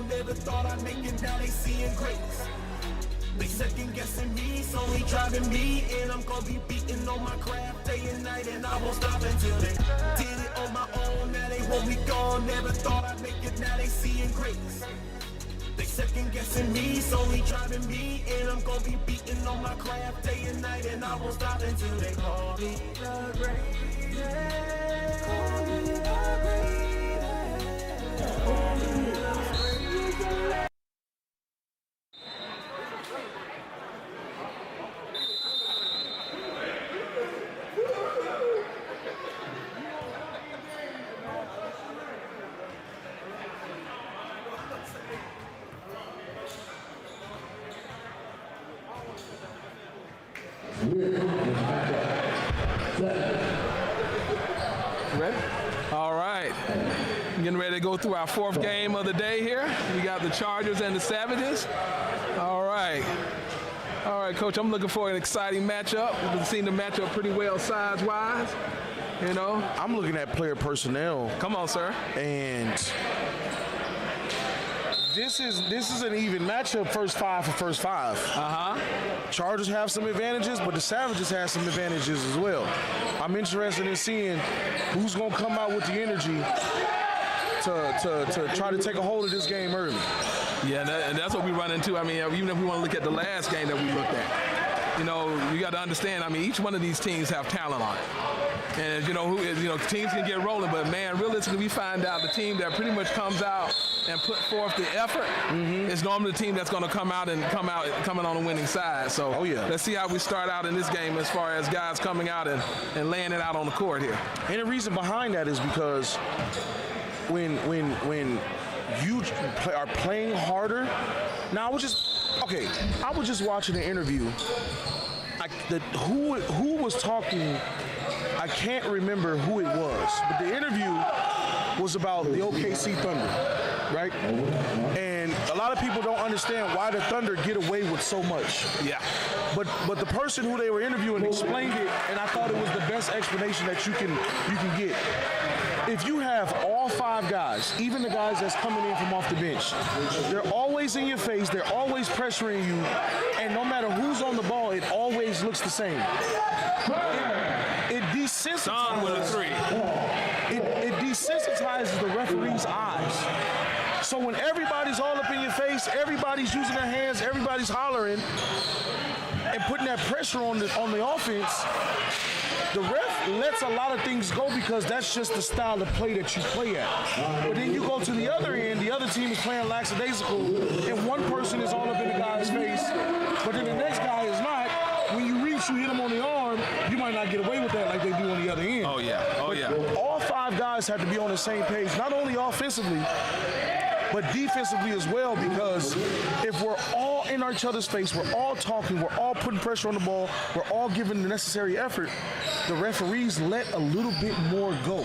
gone, never thought I'd make it, now they seeing greatness. They second guessing me, slowly driving me, and I'm gonna be beating on my craft day and night, and I won't stop until they did it on my own. Now they want me gone, never thought I'd make it, now they seeing greatness. They second guessing me, slowly driving me, and I'm gonna be beating on my craft day and night, and I won't stop until they call me the greatest. Call me the greatest. Call me the greatest. Ready? All right. Getting ready to go through our fourth game of the day here. We got the Chargers and the Savages. All right. All right, Coach, I'm looking for an exciting matchup. We've seen the matchup pretty well size-wise. You know? I'm looking at player personnel. Come on, sir. And this is an even matchup, first five for first five. Chargers have some advantages, but the Savages have some advantages as well. I'm interested in seeing who's going to come out with the energy to try to take a hold of this game early. Yeah, and that's what we run into. I mean, even if we want to look at the last game that we looked at, you know, you got to understand, I mean, each one of these teams have talent on it. And, teams can get rolling, but, man, realistically, we find out the team that pretty much comes out and put forth the effort is normally the team that's going to come out coming on the winning side. So let's see how we start out in this game as far as guys coming out and laying it out on the court here. And the reason behind that is because when you are playing harder. Now, I was just watching the interview. Who was talking, I can't remember who it was, but the interview was about the OKC Thunder, right? And a lot of people don't understand why the Thunder get away with so much. Yeah. But the person who they were interviewing explained it, and I thought it was the best explanation that you can get. If you have all five guys, even the guys that's coming in from off the bench, they're always in your face, they're always pressuring you, and no matter who's on the ball, it always looks the same. It desensitizes. With a three. It desensitizes the referee's eyes. So when everybody's all up in your face, everybody's using their hands, everybody's hollering, and putting that pressure on the offense, the ref lets a lot of things go because that's just the style of play that you play at. But then you go to the other end, the other team is playing lackadaisical, and one person is all up in the guy's face, but then the next guy is not. When you reach, you hit him on the arm, you might not get away with that like they do on the other end. Oh, yeah. All five guys have to be on the same page, not only offensively, but defensively as well, because if we're all in each other's face, we're all talking, we're all putting pressure on the ball, we're all giving the necessary effort, the referees let a little bit more go.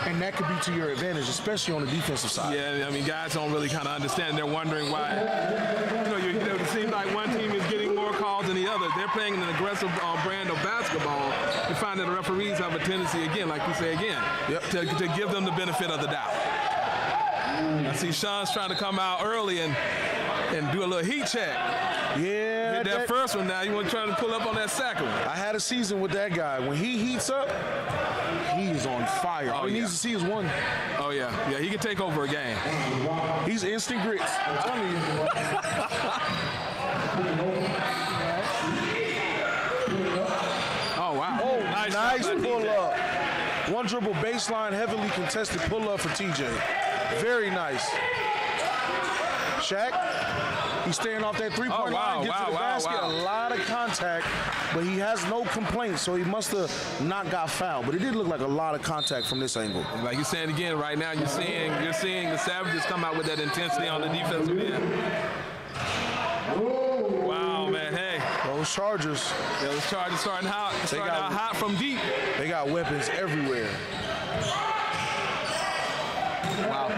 And that could be to your advantage, especially on the defensive side. Yeah, I mean, guys don't really kind of understand. They're wondering why. It seems like one team is getting more calls than the other. They're playing an aggressive brand of basketball. You find that the referees have a tendency, again, like you say again, to give them the benefit of the doubt. I see Sean's trying to come out early and do a little heat check. Yeah. Hit that first one now. You want to try to pull up on that second one. I had a season with that guy. When he heats up, he is on fire. All he needs to see is one. Oh, yeah. Yeah, he can take over a game. He's instant grits. I'm telling you. Oh, wow. Oh, nice pull up. One dribble baseline, heavily contested pull up for TJ. Very nice. Shaq, he's staying off that three-point line, get to the basket, a lot of contact, but he has no complaints, so he must have not got fouled. But it did look like a lot of contact from this angle. Like you're saying again, right now you're seeing the Savages come out with that intensity on the defensive end. Wow, man, hey. Those Chargers. Yeah, those Chargers starting out hot from deep. They got weapons everywhere. Wow.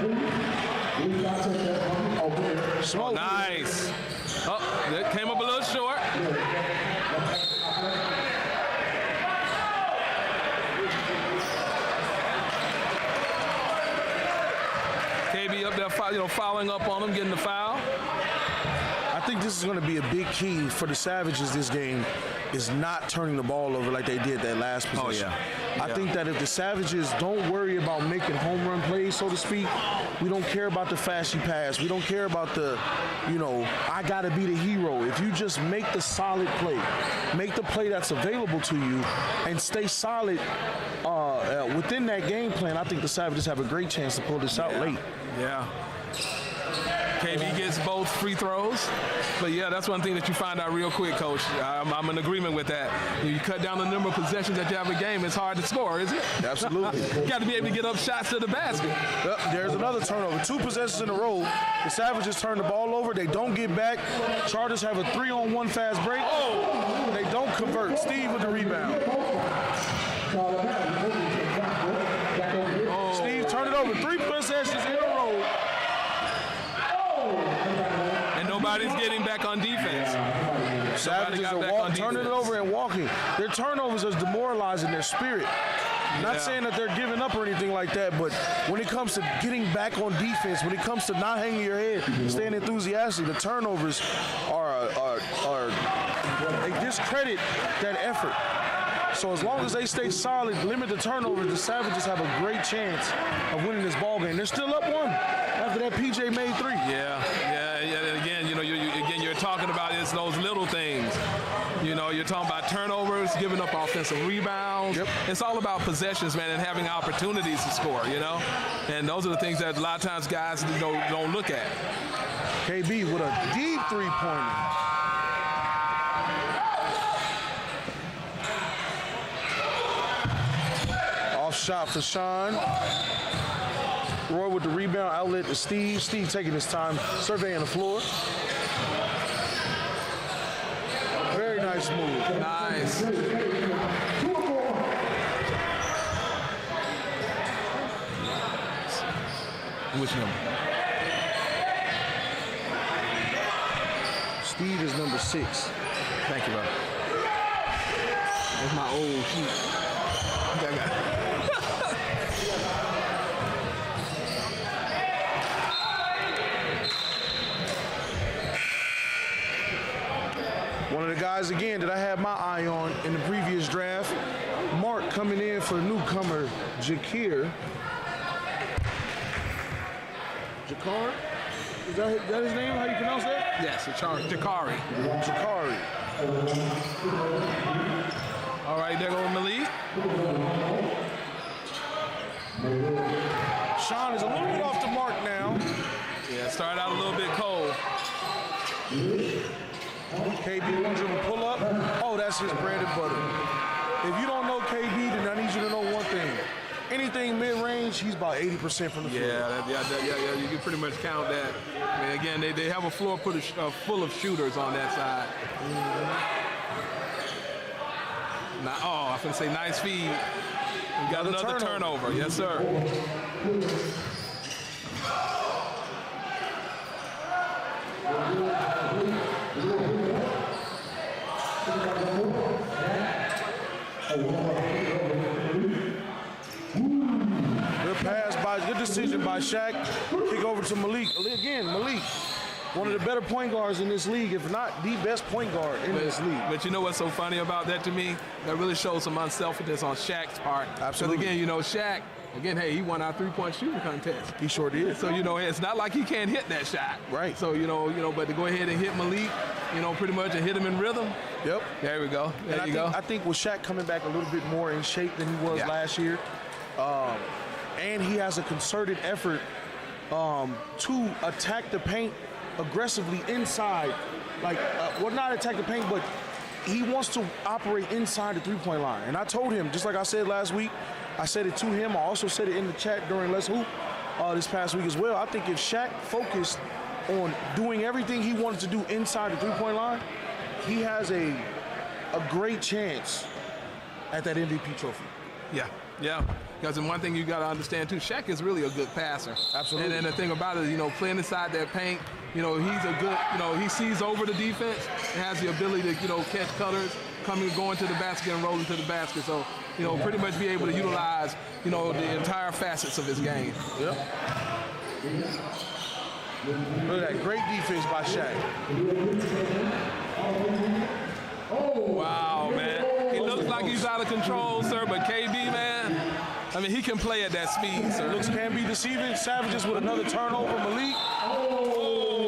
Smoke. Nice. Oh, that came up a little short. KB KB up there, following up on him, getting the foul. I think this is going to be a big key for the Savages this game, is not turning the ball over like they did that last possession. I think that if the Savages don't worry about making home run plays, so to speak, we don't care about the flashy pass. We don't care about the, I got to be the hero. If you just make the solid play, make the play that's available to you, and stay solid within that game plan, I think the Savages have a great chance to pull this out late. Yeah. KB gets both free throws. But, yeah, that's one thing that you find out real quick, Coach. I'm in agreement with that. You cut down the number of possessions that you have a game, it's hard to score, isn't it? Absolutely. You got to be able to get up shots to the basket. Yep, there's another turnover. 2 possessions in a row. The Savages turn the ball over. They don't get back. Chargers have a 3-on-1 fast break. Oh! They don't convert. Steve with the rebound. Oh. Steve turned it over. 3 possessions in a row. And nobody's getting back on defense. Savages are turning it over and walking. Their turnovers are demoralizing their spirit. Not saying that they're giving up or anything like that, but when it comes to getting back on defense, when it comes to not hanging your head, staying enthusiastic, the turnovers they discredit that effort. So as long as they stay solid, limit the turnovers, the Savages have a great chance of winning this ball game. They're still up 1 after that PJ made 3. Yeah. Again, you're talking about those little things. You're talking about turnovers, giving up offensive rebounds. Yep. It's all about possessions, man, and having opportunities to score, And those are the things that a lot of times guys don't look at. KB with a deep 3-pointer. Off shot for Sean. Roy with the rebound, outlet to Steve. Steve taking his time, surveying the floor. Very nice move. Nice. Which number? Steve is number 6. Thank you, brother. That's my old sheet. One of the guys, again, that I had my eye on in the previous draft, Mark coming in for newcomer Jakar. Jakar? Is that his name? How you pronounce that? Yes, Jakari. Jakari. All right, there goes Malik. Sean is a little bit off the mark now. Yeah, started out a little bit cold. KB one dribble pull up. Oh, that's his bread and butter. If you don't know KB, then I need you to know one thing. Anything mid-range, he's about 80% from the floor. Yeah, you can pretty much count that. I mean, again, they have a floor full of shooters on that side. Now, I was going to say nice feed. We got another turnover. Yes, sir. Good decision by Shaq. Kick over to Malik. Again, Malik, one of the better point guards in this league, if not the best point guard in this league. But you know what's so funny about that to me? That really shows some unselfishness on Shaq's part. Absolutely. Again, Shaq, he won our three-point shooting contest. He sure did. So, it's not like he can't hit that shot. Right. So, but to go ahead and hit Malik, pretty much and hit him in rhythm. Yep. There we go. There you go. I think with Shaq coming back a little bit more in shape than he was last year, and he has a concerted effort to attack the paint aggressively inside. Not attack the paint, but he wants to operate inside the three-point line. And I told him, just like I said last week, I said it to him. I also said it in the chat during Let's Hoop this past week as well. I think if Shaq focused on doing everything he wanted to do inside the three-point line, he has a great chance at that MVP trophy. Yeah. Because one thing you got to understand too, Shaq is really a good passer. Absolutely. And the thing about it is, playing inside that paint, he's a good, he sees over the defense and has the ability to, catch cutters, going to the basket and rolling to the basket. So, pretty much be able to utilize, the entire facets of his game. Yep. Look at that, great defense by Shaq. Wow, man. He looks like he's out of control, sir, but KB, man, I mean, he can play at that speed, sir. Looks can be deceiving. Savages with another turnover. Malik.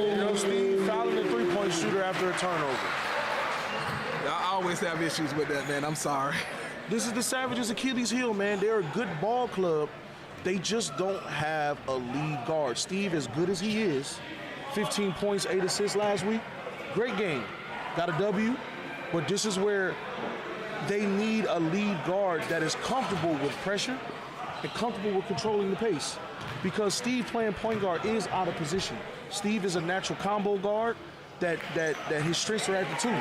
You know, Steve fouling the three-point shooter after a turnover. I always have issues with that, man. I'm sorry. This is the Savages' Achilles heel, man. They're a good ball club. They just don't have a lead guard. Steve, as good as he is, 15 points, 8 assists last week. Great game. Got a W. But this is where they need a lead guard that is comfortable with pressure and comfortable with controlling the pace. Because Steve playing point guard is out of position. Steve is a natural combo guard that his strengths are at the two.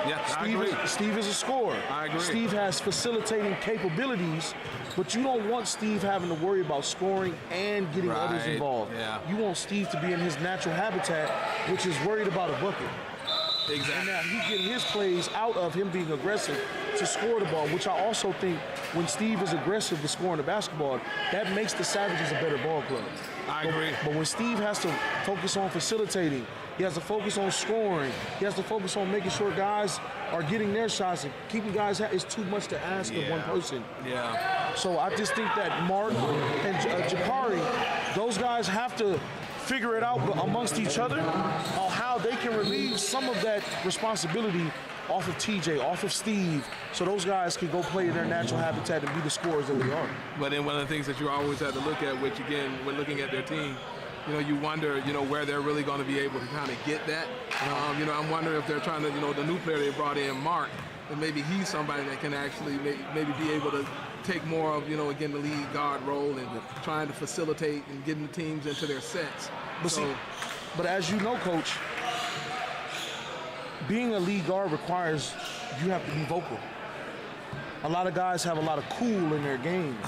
Yeah, I agree. Steve is a scorer. I agree. Steve has facilitating capabilities, but you don't want Steve having to worry about scoring and getting others involved. Yeah. You want Steve to be in his natural habitat, which is worried about a bucket. Exactly. And now he's getting his plays out of him being aggressive to score the ball, which I also think when Steve is aggressive to scoring the basketball, that makes the Savages a better ball club. I agree. But when Steve has to focus on facilitating, he has to focus on scoring, he has to focus on making sure guys are getting their shots and keeping guys out, it's too much to ask of one person. Yeah. So I just think that Mark and Jakari, those guys have to figure it out amongst each other on how they can relieve some of that responsibility off of TJ, off of Steve, so those guys can go play in their natural habitat and be the scorers that they are. But then one of the things that you always have to look at, which again, when looking at their team, you know, you wonder, you know, where they're really going to be able to kind of get that. You know, I'm wondering if they're trying to, you know, the new player they brought in, Mark, and maybe he's somebody that can actually maybe be able to take more of, you know, again, the lead guard role and trying to facilitate and getting the teams into their sets. But as you know, Coach, being a lead guard requires you have to be vocal. A lot of guys have a lot of cool in their game,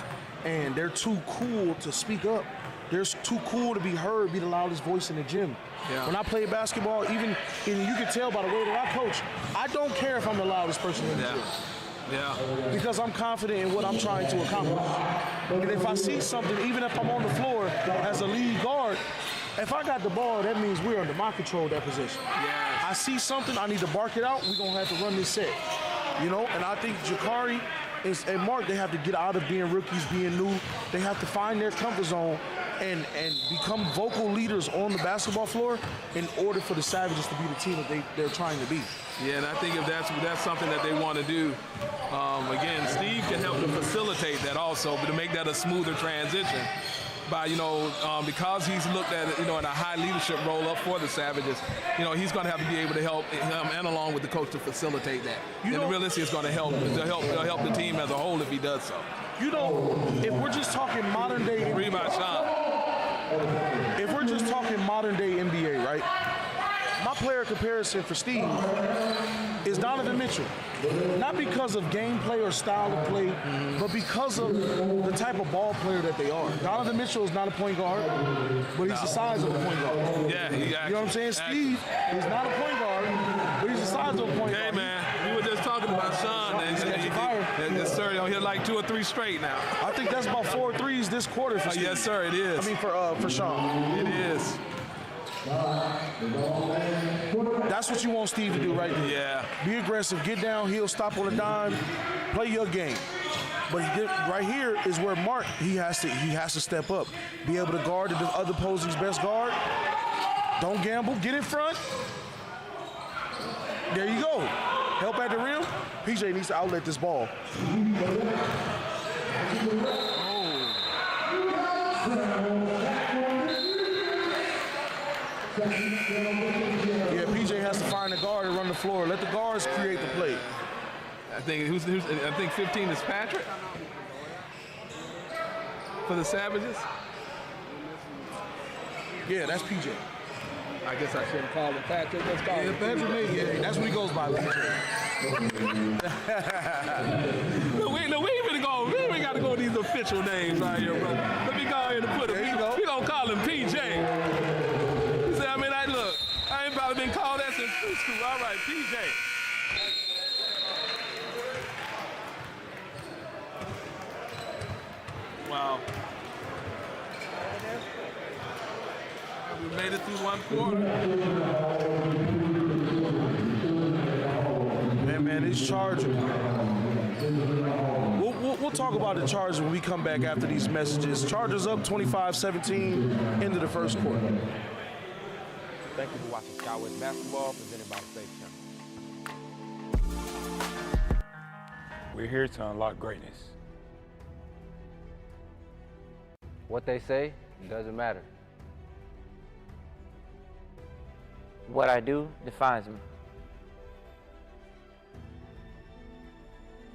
and they're too cool to speak up. They're too cool to be heard, be the loudest voice in the gym. Yeah. When I play basketball, and you can tell by the way that I coach, I don't care if I'm the loudest person in the gym. Yeah. Because I'm confident in what I'm trying to accomplish. And if I see something, even if I'm on the floor as a lead guard, if I got the ball, that means we're under my control, that position. Yes. I see something, I need to bark it out, we're going to have to run this set. You know, and I think Jakari and Mark, they have to get out of being rookies, being new. They have to find their comfort zone and become vocal leaders on the basketball floor in order for the Savages to be the team that they're trying to be. Yeah, and I think if that's something that they want to do, again, Steve can help to facilitate that also, but to make that a smoother transition by, you know, because he's looked at it, you know, in a high leadership role up for the Savages, you know, he's going to have to be able to help him and along with the coach to facilitate that. And realistically, it's going to help the team as a whole if he does so. You know, if we're just talking modern day NBA, Read my shot. if we're just talking modern day NBA, right? My player comparison for Steve is Donovan Mitchell. Not because of gameplay or style of play, but because of the type of ball player that they are. Donovan Mitchell is not a point guard, but he's the size of a point guard. Yeah, you know what I'm saying? Steve is not a point guard, but he's the size of a point guard. Hey, man, we were just talking about Sean. Yes, sir. He'll hit like 2 or 3 straight now. I think that's about 4 threes this quarter for Steve. Yes, sir, it is. I mean, for Sean. It is. That's what you want Steve to do right there. Yeah. Be aggressive, get downhill, stop on a dime, play your game. But right here is where Mark, he has to step up. Be able to guard the other opposing's best guard. Don't gamble, get in front. There you go. Help at the rim. PJ needs to outlet this ball. Yeah, PJ has to find a guard and run the floor. Let the guards create the play. I think 15 is Patrick for the Savages. Yeah, that's PJ. I guess I shouldn't call him Patrick. Let's call him Patrick. Yeah, that's what he goes by, PJ. We ain't got to go with these official names right here, bro. Let me go ahead and put it. We don't call him PJ. You see, I mean, look, I ain't probably been called that since preschool. All right, PJ. Wow. We made it through one quarter. Man, these Chargers. We'll talk about the Chargers when we come back after these messages. Chargers up 25-17 into the first quarter. Thank you for watching Skywest Basketball, presented by the Faith Channel. We're here to unlock greatness. What they say doesn't matter. What I do defines me.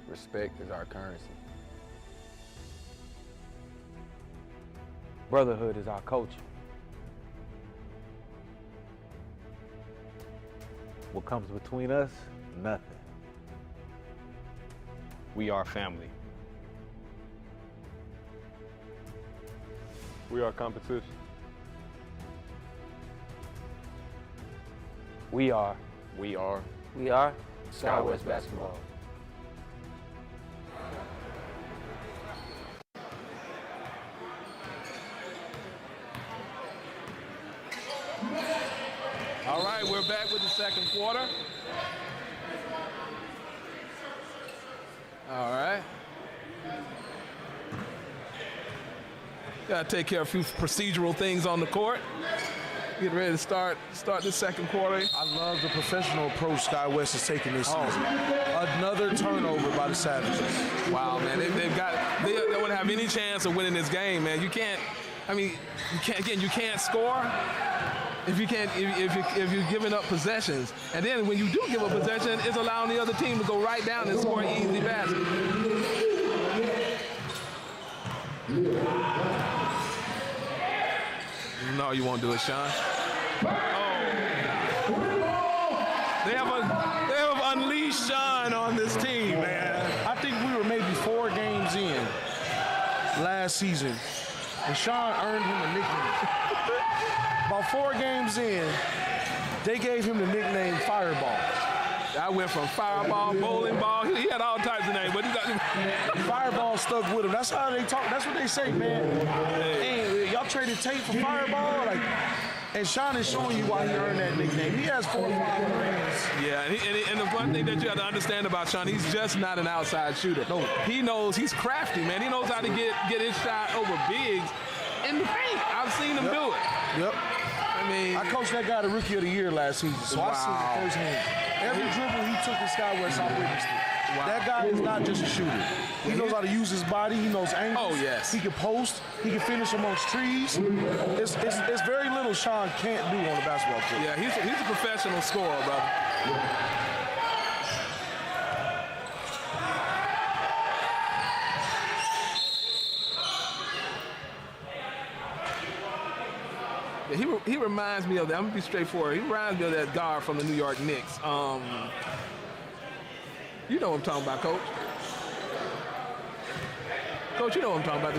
Respect is our currency. Brotherhood is our culture. What comes between us? Nothing. We are family. We are competition. We are Skywest Basketball. All right, we're back with the second quarter. All right. Got to take care of a few procedural things on the court. Get ready to start the second quarter. I love the professional approach SkyWest is taking this season. Another turnover by the Savages. Wow, man, they wouldn't have any chance of winning this game, man. You can't score if you're giving up possessions. And then when you do give up possession, it's allowing the other team to go right down and score an easy basket. No, you won't do it, Sean. They have unleashed Sean on this team, man. I think we were maybe 4 games in last season, and Sean earned him a nickname. About 4 games in, they gave him the nickname Fireball. I went from Fireball, Bowling Ball. He had all types of names, but he got Fireball stuck with him. That's how they talk. That's what they say, man. Hey, y'all traded Tate for Fireball, and Sean is showing you why he earned that nickname. He has 4 or 5 rings. Yeah, and the one thing that you have to understand about Sean, he's just not an outside shooter. No, he knows he's crafty, man. He knows how to get his shot over bigs in the paint. I've seen him do it. Yep. I mean, I coached that guy the Rookie of the Year last season, so I seen it firsthand. Every dribble he took in Skywest, I witnessed it. Wow. That guy is not just a shooter. He knows how to use his body. He knows angles. Oh, yes. He can post. He can finish amongst trees. It's very little Sean can't do on the basketball court. Yeah, he's a professional scorer, brother. He reminds me of that. I'm gonna be straightforward. He reminds me of that guard from the New York Knicks. You know what I'm talking about, Coach. Coach, you know what I'm talking about.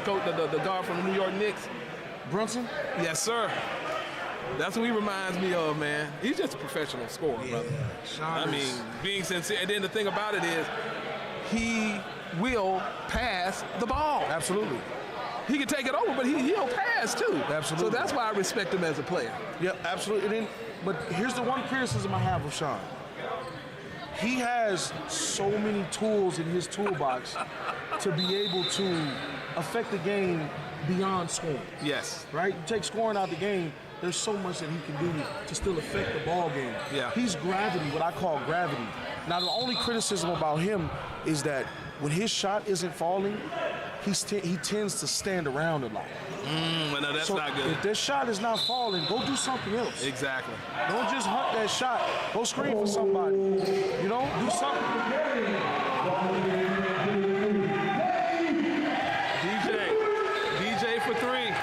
The guard from the New York Knicks. Brunson? Yes, sir. That's what he reminds me of, man. He's just a professional scorer, brother. I mean, being sincere. And then the thing about it is, he will pass the ball. Absolutely. He can take it over, but he'll pass too. Absolutely. So that's why I respect him as a player. Yep, absolutely. But here's the one criticism I have of Sean. He has so many tools in his toolbox to be able to affect the game beyond scoring. Yes. Right? You take scoring out the game, there's so much that he can do to still affect the ball game. Yeah. He's gravity, what I call gravity. Now, the only criticism about him is that when his shot isn't falling, he tends to stand around a lot. No, that's not good. If their shot is not falling, go do something else. Exactly. Don't just hunt that shot. Go screen for somebody. You know, do something. DJ for 3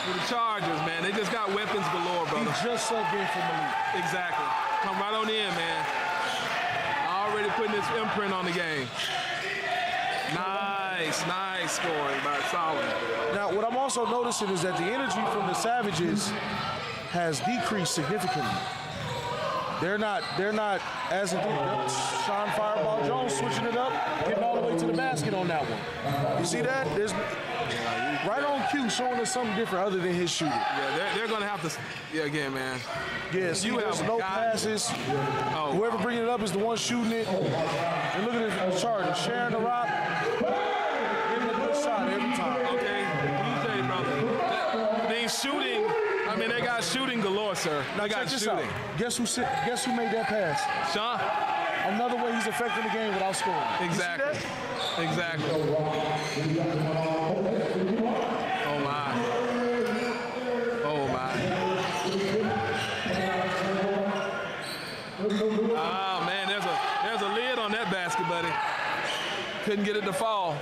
for the Chargers, man. They just got weapons galore, brother. He just subbed in for Malik. Exactly. Come right on in, man. Already putting his imprint on the game. Nice scoring by Solomon. Now, what I'm also noticing is that the energy from the Savages has decreased significantly. They're not as Sean Fireball Jones switching it up, getting all the way to the basket on that one. You see that? There's right on cue showing us something different other than his shooting. Yeah, they're going to have to, again, man. Yeah, see, there's no passes. Whoever bringing it up is the one shooting it. And look at this Chargers, sharing the rock. Getting a good shot every time. Okay, DJ, brother. They shooting. I mean, they got shooting galore, sir. They got shooting. Guess who made that pass? Sean. Another way he's affecting the game without scoring. Exactly. Exactly. Oh my. Oh my. Ah man, there's a lid on that basket, buddy. Couldn't get it to fall.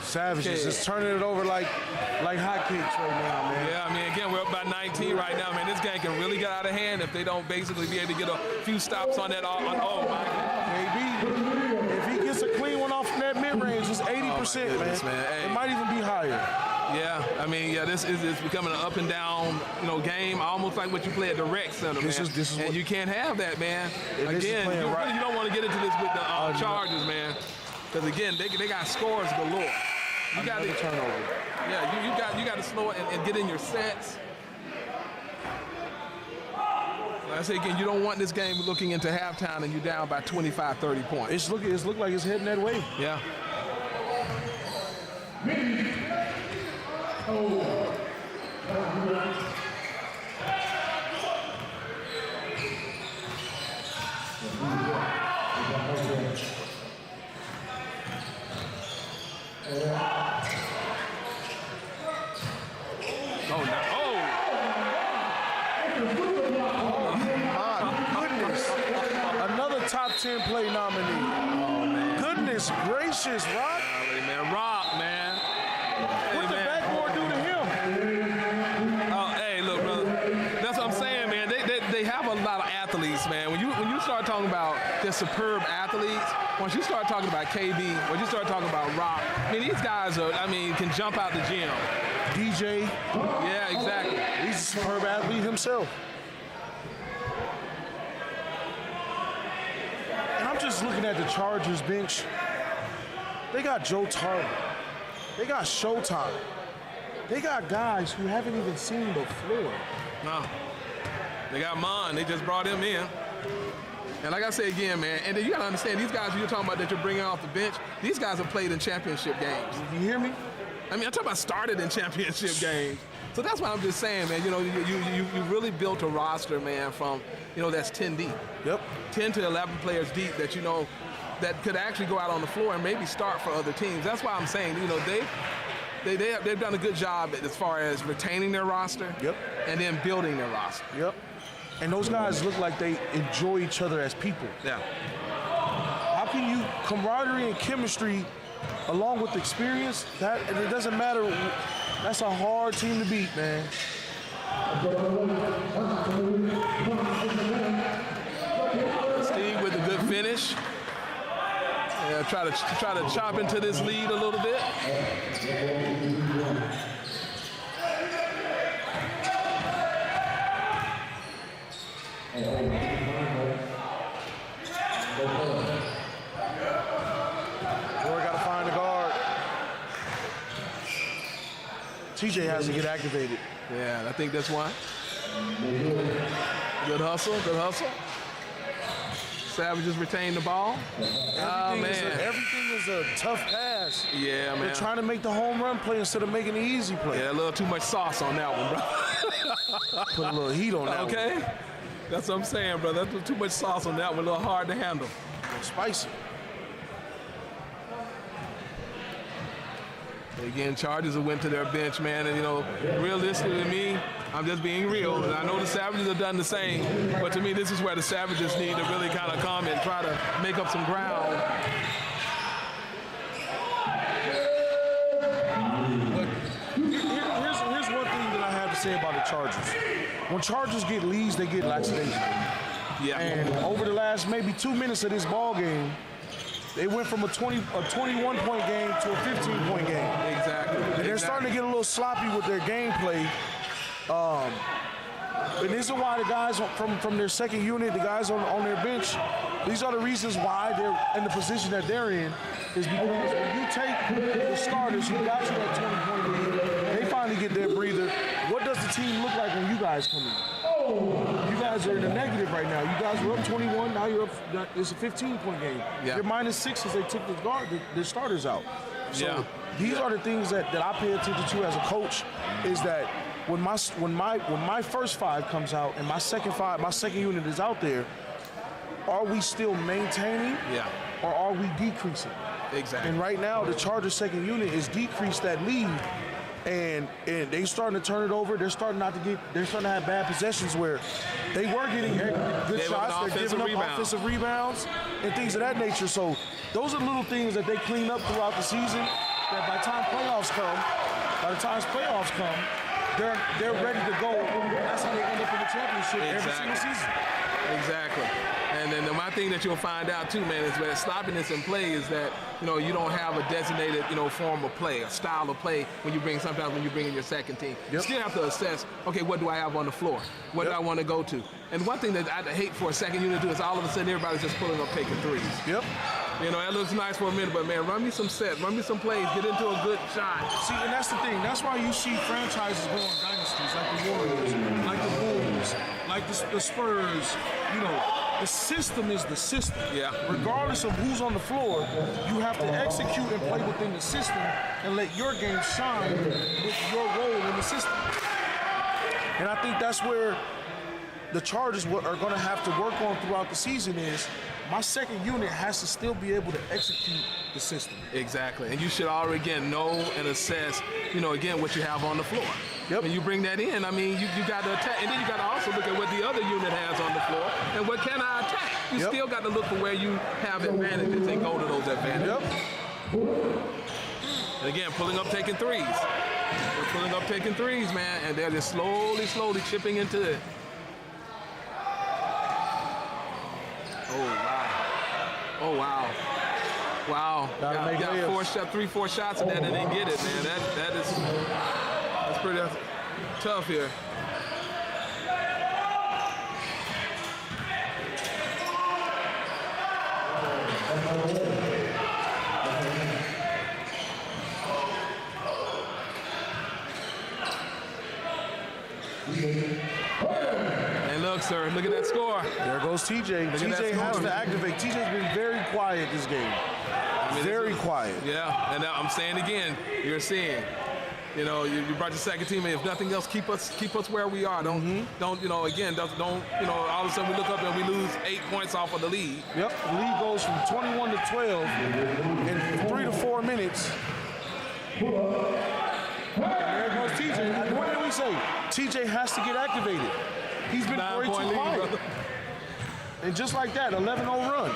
Savages just turning it over like hotcakes right now, man. Yeah, I mean, again, we're up by 19 right now, man. This game can really get out of hand if they don't basically be able to get a few stops on that. Oh, my God. Maybe if he gets a clean one off from that mid-range, it's 80%, man. Hey. It might even be higher. Yeah, I mean, this is becoming an up and down, game, almost like what you play at the rec center, man. This is and you can't have that, man. Again, you don't want to get into this with the Chargers, man, because again, they got scores galore. You got to turnover. Yeah, you got to slow it and get in your sets. Like I say again, you don't want this game looking into halftime and you down by 25, 30 points. It's look like it's heading that way. Yeah. Top 10 play nominee. Oh, man. Goodness gracious, Rock. Man, Rock, man. What the backboard do to him? Oh, hey, look, brother. That's what I'm saying, man. They have a lot of athletes, man. When you start talking about the superb athletes, once you start talking about KB, when you start talking about Rock, I mean, these guys can jump out the gym. DJ. Yeah, exactly. He's a superb athlete himself. Just looking at the Chargers bench, they got Joe Tarver, they got Showtime, they got guys who haven't even seen the floor. No, they got Mon. They just brought him in. And like I say again, man, and then you got to understand, these guys you're talking about that you're bringing off the bench, these guys have played in championship games. You hear me? I mean, I'm talking about started in championship games. So that's why I'm just saying, man, you really built a roster, man, from, that's 10 deep. Yep. 10 to 11 players deep that, that could actually go out on the floor and maybe start for other teams. That's why I'm saying, they've done a good job as far as retaining their roster. Yep. And then building their roster. Yep. And those guys look like they enjoy each other as people. Yeah. How can you, camaraderie and chemistry along with experience, it doesn't matter. That's a hard team to beat, man. Steve with a good finish. Yeah, try to chop into this lead a little bit. TJ has to get activated. Yeah, I think that's why. Good hustle, good hustle. Savages retain the ball. Everything is a tough pass. Yeah, man. They're trying to make the home run play instead of making the easy play. Yeah, a little too much sauce on that one, bro. Put a little heat on that one. Okay? That's what I'm saying, brother. That's too much sauce on that one. A little hard to handle. Spicy. Again, Chargers went to their bench, man, and realistically to me, I'm just being real. And I know the Savages have done the same, but to me, this is where the Savages need to really kind of come and try to make up some ground. But here's one thing that I have to say about the Chargers. When Chargers get leads, they get lackadaisical. Yeah. And over the last maybe 2 minutes of this ball game, they went from a 21-point game to a 15-point game. Exactly. And they're starting to get a little sloppy with their gameplay. And this is why the guys from their second unit, the guys on their bench, these are the reasons why they're in the position that they're in, is because when you take the starters who got you that 20-point lead, they finally get their breather. What does the team look like when you guys come in? You guys are in the negative right now. You guys were up 21, now you're up, it's a 15-point game. Yeah. You're -6 as they took the starters out. So Yeah. these are the things that I pay attention to as a coach, is that when my first five comes out and my second unit is out there, are we still maintaining? Yeah. Or are we decreasing? Exactly. And right now, the Chargers second unit is decreased that lead, and they starting to turn it over. They're starting to have bad possessions where they were getting good shots. They're giving up offensive rebounds and things of that nature. So those are little things that they clean up throughout the season, that by the time playoffs come, they're ready to go. That's how they end up in the championship every single season. Exactly. And then one thing that you'll find out too, man, is that sloppiness in play is that, you don't have a designated, form of play, a style of play when you bring in your second team. Yep. You still have to assess, okay, what do I have on the floor? What do I want to go to? And one thing that I'd hate for a second unit to do is all of a sudden everybody's just pulling up taking threes. Yep. That looks nice for a minute, but man, run me some sets, run me some plays, get into a good shot. See, and that's the thing. That's why you see franchises go on dynasties like the Warriors, like the Bulls, like the Spurs. The system is the system. Yeah. Regardless of who's on the floor, you have to execute and play within the system and let your game shine with your role in the system. And I think that's where the Chargers are going to have to work on throughout the season is my second unit has to still be able to execute the system. Exactly. And you should already, again, know and assess, again, what you have on the floor. Yep. When you bring that in, you got to attack. And then you got to also look at what the other unit has on the floor and what can I attack. You still got to look for where you have advantages and go to those advantages. Yep. And again, pulling up, taking threes. They're pulling up, taking threes, man, and they're just slowly chipping into it. Oh, wow. Wow. Got 3-4 shots in that and didn't get it, man. That's pretty tough here. And look, sir, look at that score. There goes TJ. TJ has to activate. TJ's been very quiet this game. Very quiet. Yeah, and I'm saying again, you're seeing, you brought your second team in. If nothing else, keep us where we are. Don't, all of a sudden we look up and we lose 8 points off of the lead. Yep, the lead goes from 21 to 12 in 3 to 4 minutes. And there goes TJ. What did we say? TJ has to get activated. He's been way too quiet. And just like that, 11-0 run.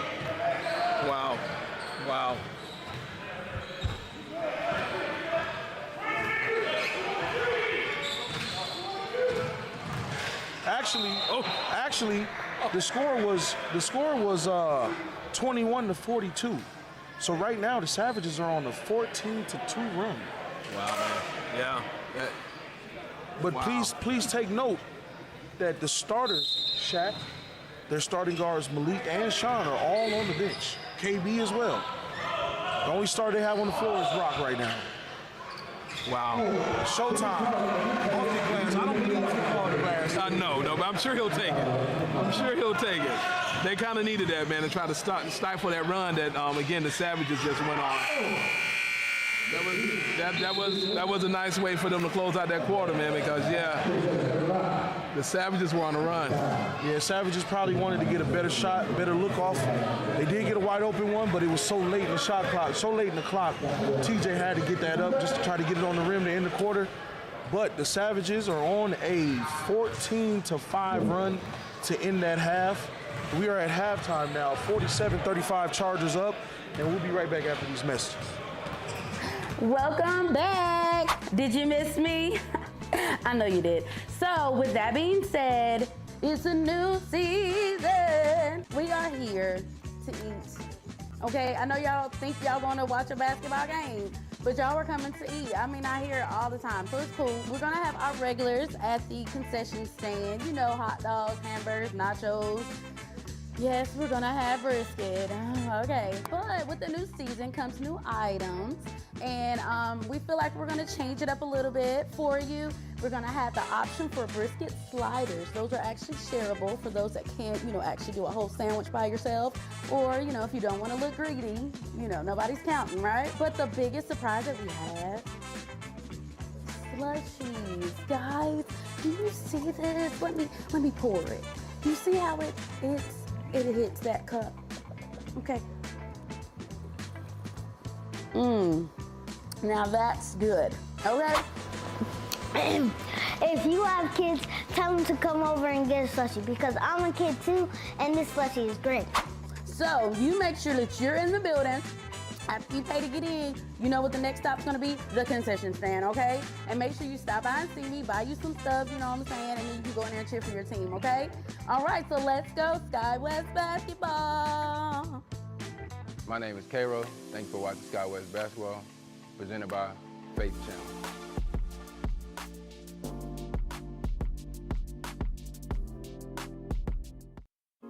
Wow. Actually, the score was 21 to 42. So right now the Savages are on a 14-2 run. Wow, man. Yeah. But please take note that the starters, Shaq, their starting guards Malik and Sean are all on the bench. KB as well. The only starter they have on the floor is Rock right now. Wow. Showtime. Off the glass. I don't believe we can call the glass. No, but I'm sure he'll take it. They kind of needed that, man, to try to stifle that run that, again, the Savages just went on. That was a nice way for them to close out that quarter, man, because, the Savages were on a run. Yeah, Savages probably wanted to get a better shot, better look off. They did get a wide open one, but it was so late in the shot clock, TJ had to get that up just to try to get it on the rim to end the quarter. But the Savages are on a 14-5 run to end that half. We are at halftime now, 47-35 Chargers up, and we'll be right back after these messages. Welcome back. Did you miss me? I know you did. So with that being said, It's a new season. We are here to eat. Okay, I know y'all think y'all want to watch a basketball game, but y'all are coming to eat. I mean, I hear it all the time, so it's cool. We're gonna have our regulars at the concession stand. You know, hot dogs, hamburgers, nachos. Yes, we're gonna have brisket. Okay, but with the new season comes new items, and we feel like we're gonna change it up a little bit for you. We're gonna have the option for brisket sliders. Those are actually shareable for those that can't, actually do a whole sandwich by yourself, or, if you don't wanna look greedy, nobody's counting, right? But the biggest surprise that we have, slushies. Guys, do you see this? Let me pour it. You see how it hits that cup? Okay. Now that's good, okay? If you have kids, tell them to come over and get a slushie because I'm a kid too, and this slushie is great. So you make sure that you're in the building. After you pay to get in, you know what the next stop's gonna be? The concession stand, okay? And make sure you stop by and see me, buy you some stuff, you know what I'm saying? And then you can go in there and cheer for your team, okay? All right, so let's go Sky West basketball. My name is Cairo. Thank you for watching Sky West Basketball, presented by Faith Channel.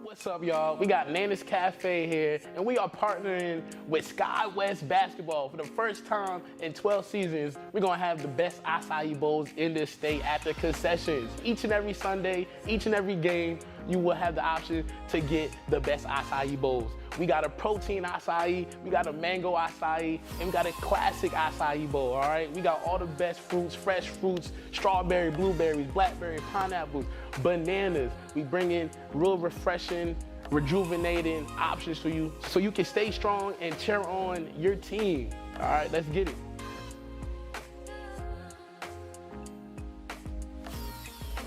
What's up, y'all? We got Nana's Cafe here, and we are partnering with Sky West Basketball. For the first time in 12 seasons, we're gonna have the best acai bowls in the state at the concessions. Each and every Sunday, each and every game, you will have the option to get the best acai bowls. We got a protein acai, we got a mango acai, and we got a classic acai bowl, all right? We got all the best fruits, fresh fruits, strawberry, blueberries, blackberry, pineapples, bananas. We bring in real refreshing, rejuvenating options for you so you can stay strong and cheer on your team. All right, let's get it.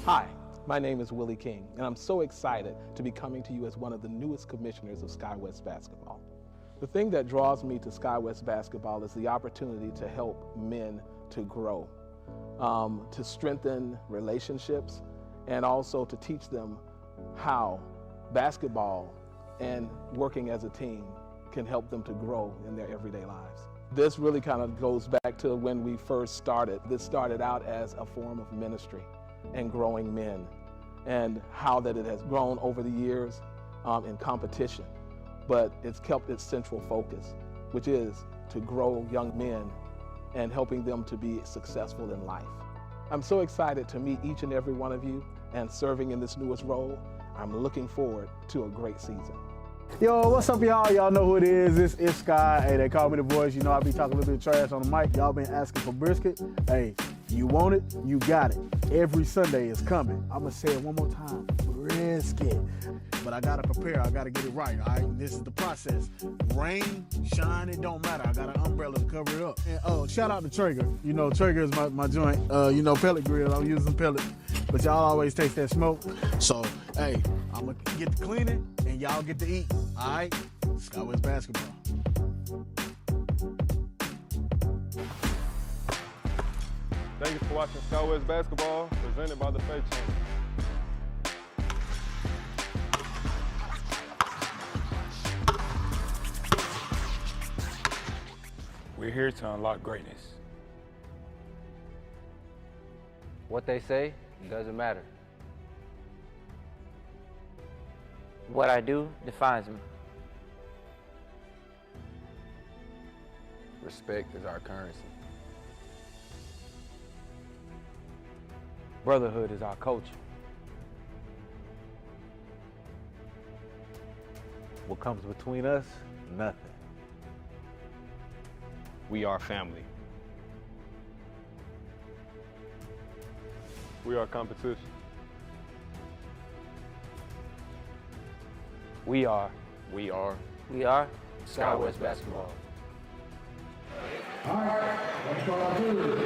Hi, my name is Willie King, and I'm so excited to be coming to you as one of the newest commissioners of Sky West Basketball. The thing that draws me to Sky West Basketball is the opportunity to help men to grow, to strengthen relationships, and also to teach them how basketball and working as a team can help them to grow in their everyday lives. This really kind of goes back to when we first started. This started out as a form of ministry and growing men, and how that it has grown over the years in competition, but it's kept its central focus, which is to grow young men and helping them to be successful in life. I'm so excited to meet each and every one of you and serving in this newest role. I'm looking forward to a great season. Yo, what's up, y'all? Y'all know who it is. It's Sky. Hey, they call me the voice. You know, I be talking a little bit of trash on the mic. Y'all been asking for brisket. Hey, you want it, you got it. Every Sunday is coming. I'm gonna say it one more time, brisket. But I gotta prepare, I gotta get it right, all right? This is the process. Rain, shine, it don't matter. I got an umbrella to cover it up. And oh, shout out to Traeger. You know, Traeger is my joint. Pellet grill, I'm using pellets. But y'all always taste that smoke. So, hey, I'm gonna get the cleaning and y'all get to eat, all right? Sky West Basketball. Thank you for watching Sky West Basketball, presented by the Faith Channel. We're here to unlock greatness. What they say doesn't matter. What I do defines me. Respect is our currency. Brotherhood is our culture. What comes between us? Nothing. We are family. We are competition. We are Sky West Basketball. All right, let's go out here.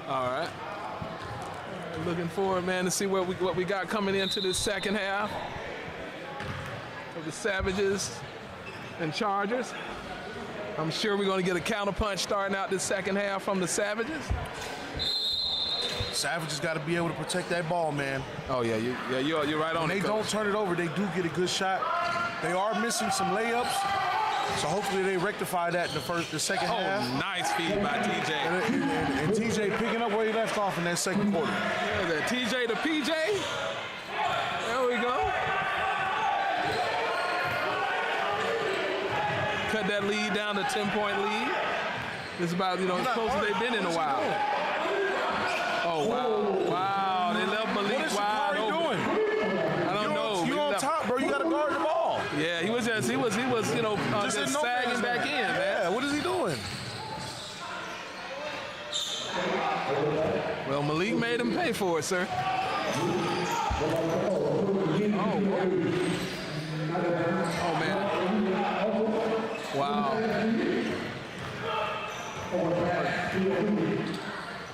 All right. Looking forward, man, to see what we got coming into this second half of the Savages and Chargers. I'm sure we're going to get a counterpunch starting out this second half from the Savages. Savages got to be able to protect that ball, man. Oh yeah, you're right on. When they don't turn it over, they do get a good shot. They are missing some layups, so hopefully they rectify that in the second half. Oh, nice feed by TJ. And TJ picking up where he left off in that second quarter. Look at that, TJ to PJ. There we go. Cut that lead down to 10-point lead. This is about, as close as they've been in a while. Oh, wow. Wow, they left Malik wide open. What is Sha'Carri doing? I don't know. You on top, bro. You got to guard the ball. Yeah, he was just sagging back in, man. Yeah, what is he doing? Well, Malik made him pay for it, sir. Oh, man. Wow.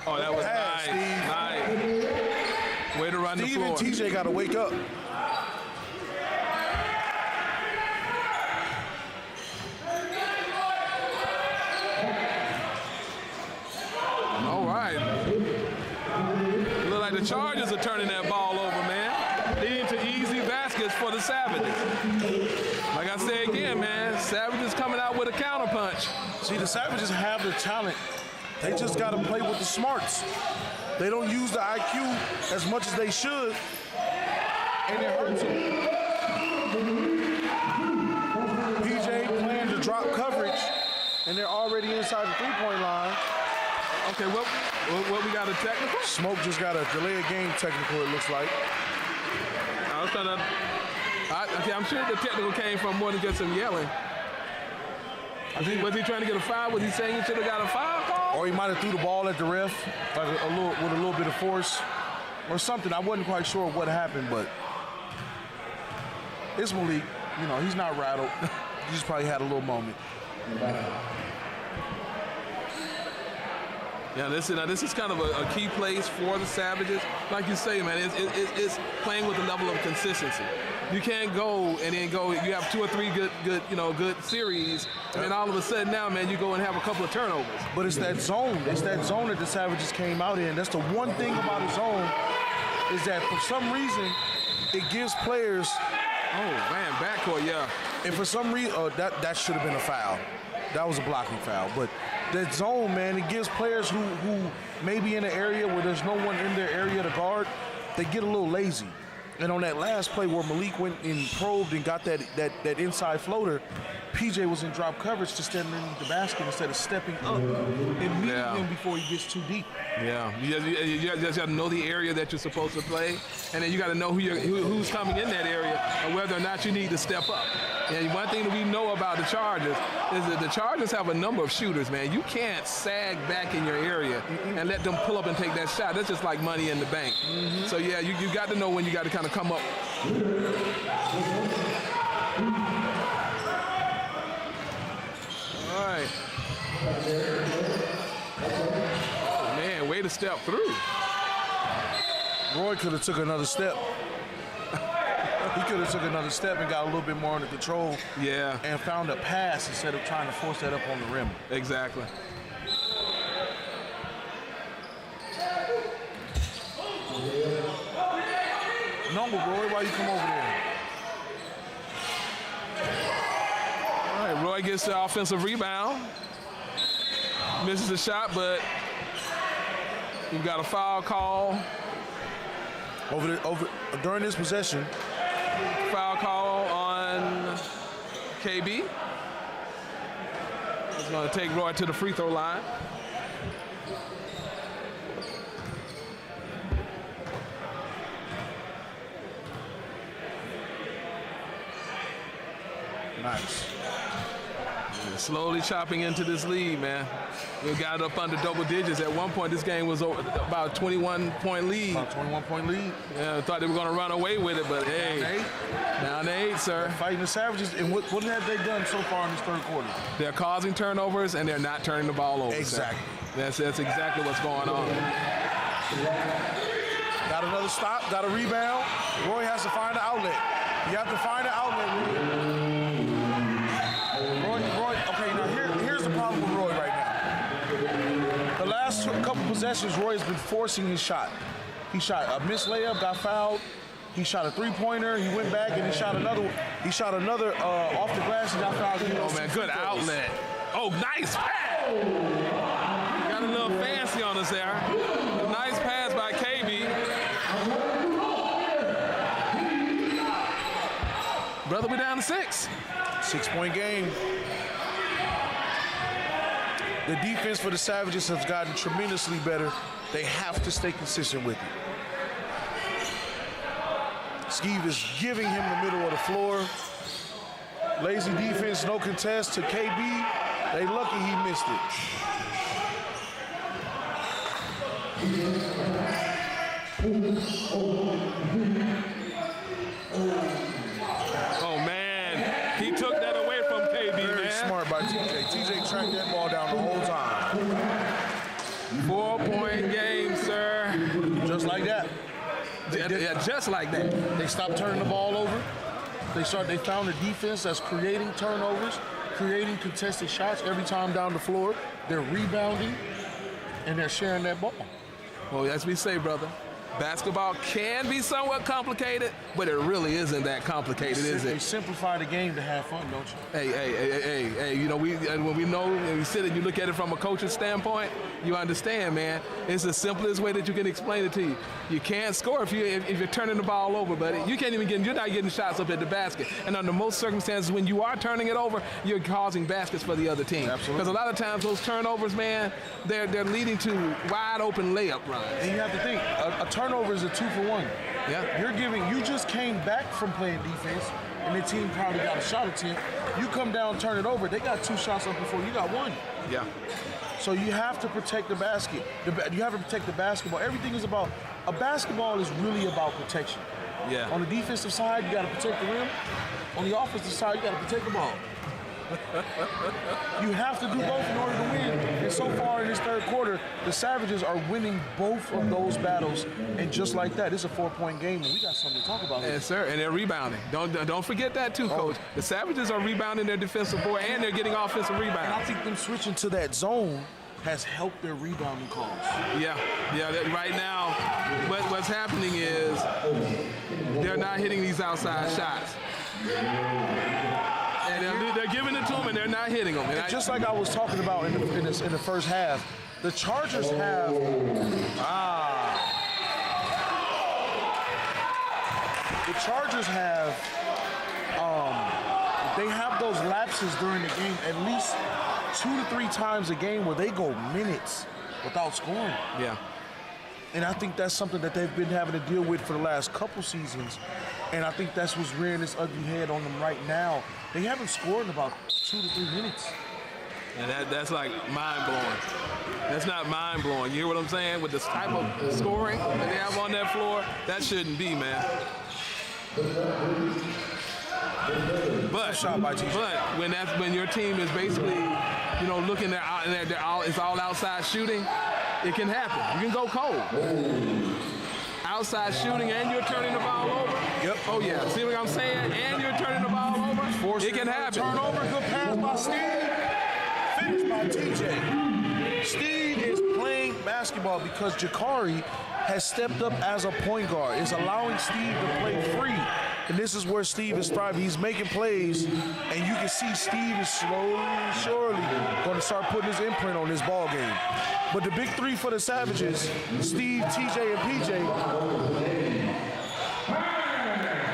Oh, that was nice. Nice. Way to run the floor. Steve and TJ got to wake up. All right. Look like the Chargers are turning that ball over, man. Leading to easy baskets for the Savages. Like I said again, man, Savages coming out with a counterpunch. See, the Savages have the talent. They just got to play with the smarts. They don't use the IQ as much as they should, and it hurts them. PJ playing to drop coverage, and they're already inside the three-point line. Okay, what we got, a technical? Smoke just got a delay of game technical, it looks like. I was trying to... I'm sure the technical came from more than just some yelling. Was he trying to get a foul? Was he saying he should have got a foul call? Or he might have threw the ball at the ref like with a little bit of force or something. I wasn't quite sure what happened, but it's Malik. He's not rattled. He just probably had a little moment. Yeah, this is kind of a key place for the Savages. Like you say, man, it's playing with a level of consistency. You can't go and then go. You have 2 or 3 good series, and then all of a sudden now, man, you go and have a couple of turnovers. But it's that zone. It's that zone that the Savages came out in. That's the one thing about a zone is that for some reason it gives players. Oh man, backcourt, yeah. And for some reason, that should have been a foul. That was a blocking foul. But that zone, man, it gives players who may be in an area where there's no one in their area to guard, they get a little lazy. And on that last play where Malik went and probed and got that inside floater, PJ was in drop coverage to stand in the basket instead of stepping up and meeting him before he gets too deep. Yeah, you just got to know the area that you're supposed to play, and then you got to know who's coming in that area and whether or not you need to step up. And one thing that we know about the Chargers is that the Chargers have a number of shooters, man. You can't sag back in your area and let them pull up and take that shot. That's just like money in the bank. So, yeah, you got to know when you got to kind of come up. All right. Oh, man, way to step through. Roy could have took another step. He could have took another step and got a little bit more under control. Yeah. And found a pass instead of trying to force that up on the rim. Exactly. No, Roy, why you come over there? All right, Roy gets the offensive rebound. Misses the shot, but we've got a foul call. During this possession. Foul call on KB. It's going to take Roy to the free throw line. Nice. Slowly chopping into this lead, man. We got it up under double digits. At one point, this game was about a 21-point lead. About 21-point lead. Yeah, I thought they were going to run away with it, but hey. Down to 8, sir. Fighting the Savages. And what have they done so far in this third quarter? They're causing turnovers, and they're not turning the ball over. Exactly. That's exactly what's going on. Got another stop, got a rebound. Roy has to find an outlet. You have to find an outlet, Roy, okay, now here's the problem with Roy right now. The last couple possessions, Roy has been forcing his shot. He shot a missed layup, got fouled. He shot a three-pointer, he went back and he shot another off the glass and got fouled. Oh, man, good outlet. Oh, nice pass. Got a little fancy on us there. A nice pass by KB. Brother, we're down to 6. 6-point game. The defense for the Savages has gotten tremendously better. They have to stay consistent with it. Skeeve is giving him the middle of the floor. Lazy defense, no contest to KB. They lucky he missed it. Oh, man. He took that away from KB, Very smart by TJ. TJ tracked that ball down the whole time. 4-point game, sir. Just like that. Yeah, just like that. They stopped turning the ball over. They found a defense that's creating turnovers, creating contested shots every time down the floor. They're rebounding, and they're sharing that ball. Well, as we say, brother, basketball can be somewhat complicated, but it really isn't that complicated, is it? You simplify the game to have fun, don't you? Hey, you know, when we sit and you look at it from a coach's standpoint, you understand, man, it's the simplest way that you can explain it to you. You can't score if you're turning the ball over, buddy. You're not getting shots up at the basket. And under most circumstances, when you are turning it over, you're causing baskets for the other team. Absolutely. Because a lot of times those turnovers, man, they're leading to wide open layup runs. And you have to think, a turnover is a 2-for-1. Yeah. You just came back from playing defense, and the team probably got a shot attempt. You come down, turn it over, they got 2 shots up before you got 1. Yeah. So you have to protect the basket. You have to protect the basketball. Everything is about, a basketball is really about protection. Yeah. On the defensive side, you got to protect the rim. On the offensive side, you got to protect the ball. You have to do both in order to win. And so far in this third quarter, the Savages are winning both of those battles. And just like that, it's a 4-point game, and we got something to talk about here. Yes, sir, and they're rebounding. Don't forget that too, Coach. The Savages are rebounding their defensive board, and they're getting offensive rebounds. And I think them switching to that zone has helped their rebounding calls. Yeah. Right now, what's happening is they're not hitting these outside shots. And they're giving it to them, and they're not hitting them. And just like I was talking about in the first half, the Chargers have they have those lapses during the game at least 2 to 3 times a game where they go minutes without scoring. Yeah. And I think that's something that they've been having to deal with for the last couple seasons. And I think that's what's rearing this ugly head on them right now. They haven't scored in about 2 to 3 minutes. And that's like mind-blowing. That's not mind-blowing. You hear what I'm saying? With this type of scoring that they have on that floor, that shouldn't be, man. But when your team is basically, looking at it's all outside shooting, it can happen. You can go cold. Outside shooting and you're turning the ball over. Yep. Oh yeah. See what I'm saying? And you're turning the ball over. It can happen. Turnover, good pass by Steve. Finished by TJ. Steve is playing basketball because Jakari has stepped up as a point guard. It's allowing Steve to play free. And this is where Steve is thriving. He's making plays, and you can see Steve is slowly, surely going to start putting his imprint on this ball game. But the big 3 for the Savages, Steve, TJ, and PJ.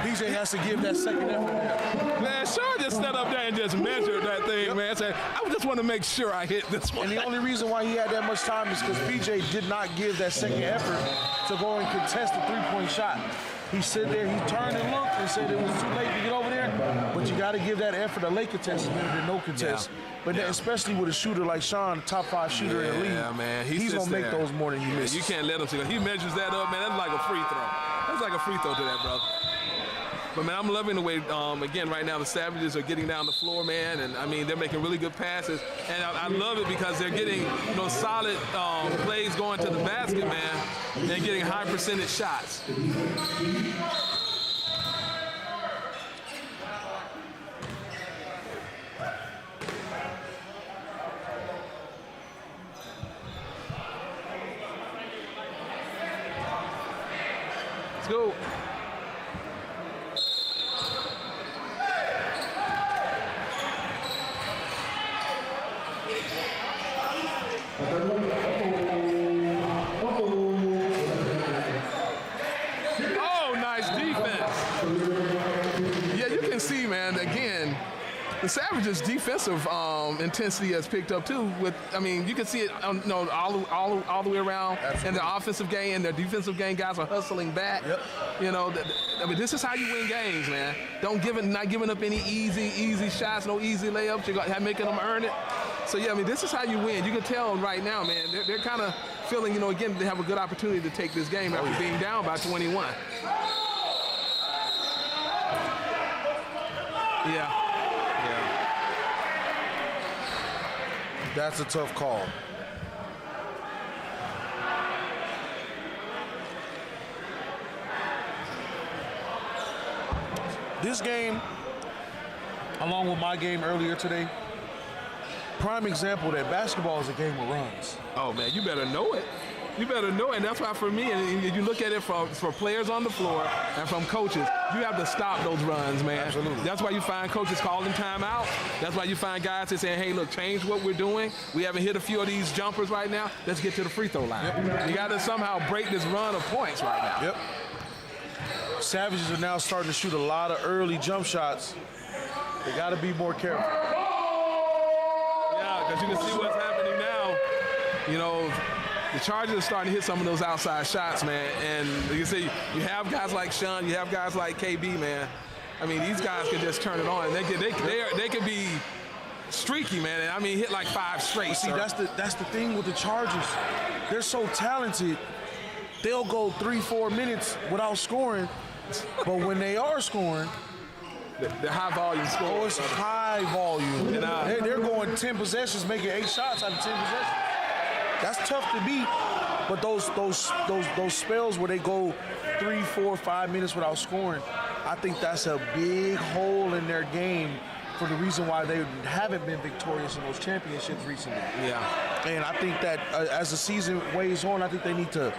PJ has to give that second effort. Man, Sean just stood up there and just measured that thing, man. Said, I just want to make sure I hit this one. And the only reason why he had that much time is because PJ did not give that second effort to go and contest the 3-point shot. He stood there, he turned and looked and said it was too late to get over there. But you got to give that effort. A late contest is better than no contest. Yeah. But then, especially with a shooter like Sean, top 5 shooter in the league, man. He's going to make those more than he misses. You can't let him see that. He measures that up, man. That's like a free throw. That's like a free throw to that, brother. But, man, I'm loving the way, again, right now the Savages are getting down the floor, man. And, I mean, they're making really good passes. And I love it because they're getting, solid plays going to the basket, man, and getting high percentage shots. Let's go. Oh, nice defense. Yeah, you can see, man, again, the Savages' defensive intensity has picked up too. You can see it all the way around. Absolutely. In the offensive game and their defensive game, guys are hustling back. Yep. This is how you win games, man. Not giving up any easy shots, no easy layups. You're making them earn it. So yeah, this is how you win. You can tell right now, man. They're kind of feeling, again, they have a good opportunity to take this game after being down by 21. Yeah. That's a tough call. This game, along with my game earlier today, prime example that basketball is a game of runs. Oh, man, you better know it. You better know it. And that's why for me, and you look at it for players on the floor and from coaches, you have to stop those runs, man. Absolutely. That's why you find coaches calling timeout. That's why you find guys that saying, hey, look, change what we're doing. We haven't hit a few of these jumpers right now. Let's get to the free throw line. Yep. You got to somehow break this run of points right now. Yep. Savages are now starting to shoot a lot of early jump shots. They got to be more careful. Yeah, because you can see what's happening now. The Chargers are starting to hit some of those outside shots, man. And you see, you have guys like Sean, you have guys like KB, man. These guys can just turn it on. They can be streaky, man. And hit like 5 straight. See, that's the thing with the Chargers. They're so talented. They'll go 3-4 minutes without scoring, but when they are scoring, the high volume score. Oh, it's high volume. They're going 10 possessions, making 8 shots out of 10 possessions. That's tough to beat, but those spells where they go 3, 4, 5 minutes without scoring, I think that's a big hole in their game for the reason why they haven't been victorious in those championships recently. Yeah. And I think that as the season weighs on, I think they need to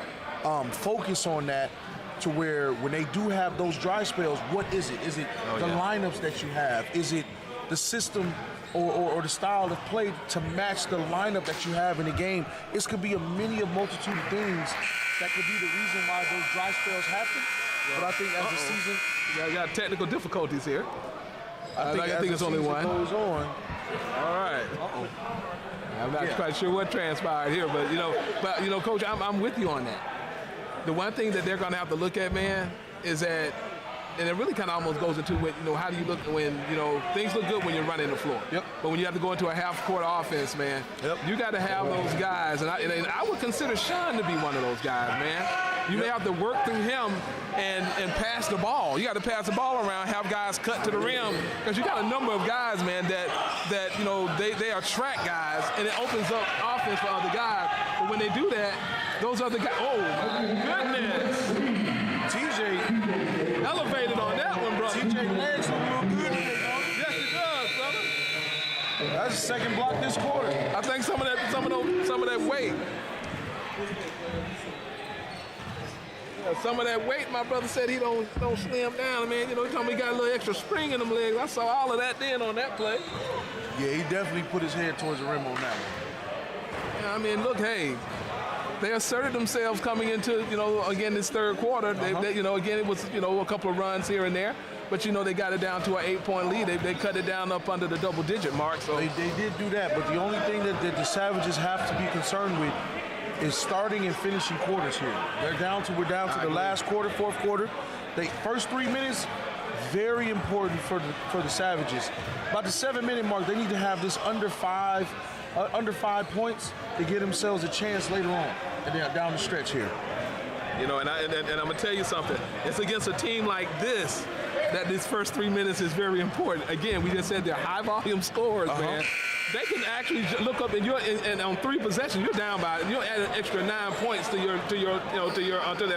focus on that to where when they do have those dry spells, what is it? Is it lineups that you have? Is it the system or the style of play to match the lineup that you have in the game? It could be a multitude of things that could be the reason why those dry spells happen. Yeah. But I think as the season... Yeah, we got technical difficulties here. I think it's only one. Goes on. All right. I'm not quite sure what transpired here, but Coach, I'm with you on that. The one thing that they're going to have to look at, man, is that, and it really kind of almost goes into how do you look when things look good when you're running the floor. Yep. But when you have to go into a half-court offense, man, you got to have those guys, and I would consider Sean to be one of those guys, man. You may have to work through him and pass the ball. You got to pass the ball around, have guys cut to the rim, because you got a number of guys, man, that they are track guys, and it opens up offense for other guys. But when they do that, those other guys, oh my goodness, TJ elevated on that one, brother. TJ legs look a little good today, Yes, it does, brother. That's the second block this quarter. I think some of that weight. Some of that weight, my brother said he don't slim down, man. He told me he got a little extra spring in them legs. I saw all of that then on that play. Yeah, he definitely put his head towards the rim on that one. Yeah, look, hey, they asserted themselves coming into, again, this third quarter. Again, it was, a couple of runs here and there. But, they got it down to an 8-point lead. They cut it down up under the double-digit mark. So They did do that, but the only thing that the Savages have to be concerned with is starting and finishing quarters here. We're down to the last quarter, fourth quarter, First 3 minutes, very important for the Savages. About the 7-minute mark, they need to have this under 5 points to give themselves a chance later on and down the stretch here. You know, and I'm gonna tell you something. It's against a team like this that this first 3 minutes is very important. Again, we just said they're high volume scorers, man. They can actually look up and on 3 possessions, you're down by, you'll add an extra 9 points to their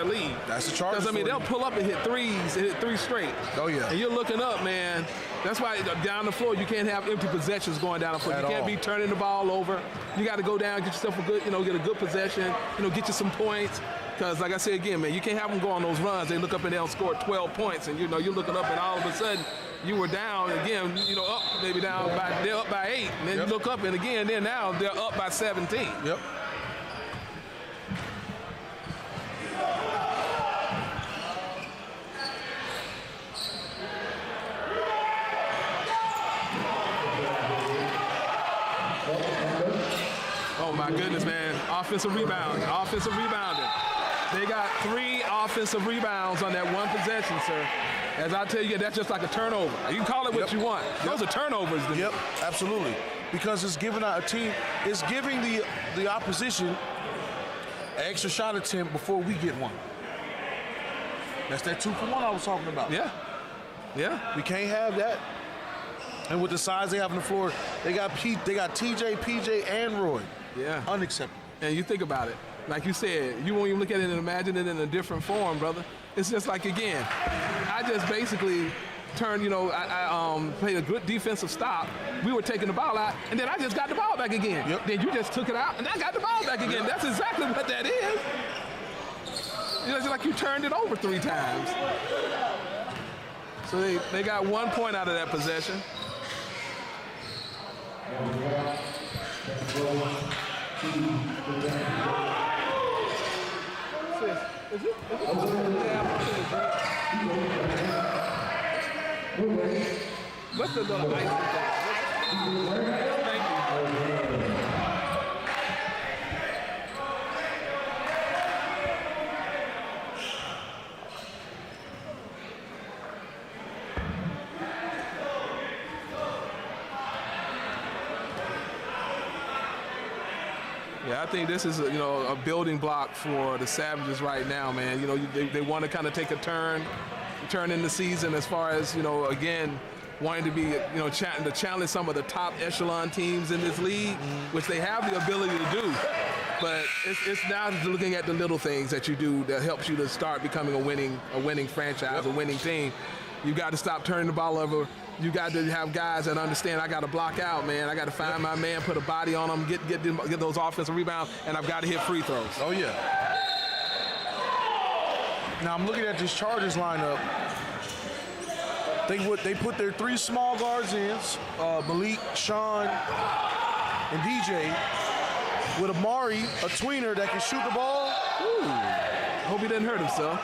lead. That's the Chargers. Because I mean, they'll pull up and hit threes, and hit 3 straight. Oh yeah. And you're looking up, man. That's why down the floor you can't have empty possessions going down the floor. You can't be turning the ball over. You got to go down, get yourself a good, get a good possession. Get you some points. Because, like I said again, man, you can't have them go on those runs. They look up and they'll score 12 points, and you're looking up, and all of a sudden you were down again. Up maybe down by they're up by 8, and then you look up, and again they're up by 17. Yep. Oh my goodness, man! Offensive rebounding. They got 3 offensive rebounds on that one possession, sir. As I tell you, that's just like a turnover. You can call it what you want. Those are turnovers. Yep, absolutely. Because it's giving a team, it's giving the opposition an extra shot attempt before we get one. That's that 2-for-1 I was talking about. Yeah. We can't have that. And with the size they have on the floor, they got TJ, PJ, and Roy. Yeah. Unacceptable. And you think about it. Like you said, you won't even look at it and imagine it in a different form, brother. It's just like, again, I just basically turned, I played a good defensive stop. We were taking the ball out, and then I just got the ball back again. Yep. Then you just took it out, and I got the ball back again. That's exactly what that is. It's like you turned it over 3 times. So they got 1 point out of that possession. What's the little ice? Thank you. Yeah, I think this is a building block for the Savages right now, man. They want to kind of take a turn in the season as far as again wanting to be to challenge some of the top echelon teams in this league, which they have the ability to do. But it's now looking at the little things that you do that helps you to start becoming a winning franchise, a winning team. You got to stop turning the ball over. You got to have guys that understand I got to block out, man. I got to find my man, put a body on them, get those offensive rebounds, and I've got to hit free throws. Oh, yeah. Now, I'm looking at this Chargers lineup. They put their 3 small guards in, Malik, Sean, and DJ, with Amari, a tweener that can shoot the ball. Ooh. Hope he didn't hurt himself.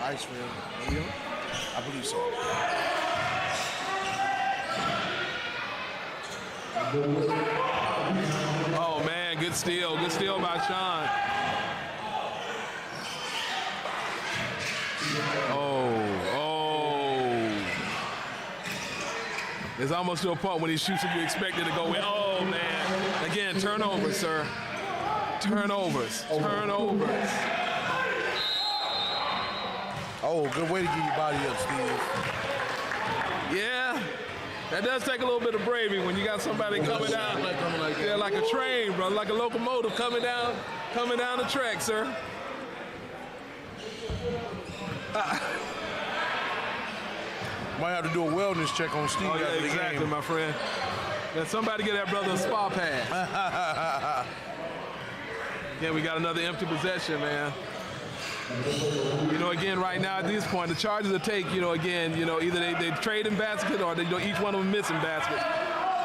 Ice man. I believe so. Oh man, good steal by Sean. It's almost to a point when he shoots it, you expect it to go in. Oh man, again, turnovers, sir. Turnovers. Oh, good way to get your body up, Steve. Yeah, that does take a little bit of bravery when you got somebody coming down. Yeah, like a train, brother, like a locomotive coming down the track, sir. Might have to do a wellness check on Steve. Oh, yeah, exactly, my friend. Yeah, somebody get that brother a spa pad. Again, we got another empty possession, man. Again, right now at this point, the Chargers will take, again, either they trade in basket or each one of them missing baskets.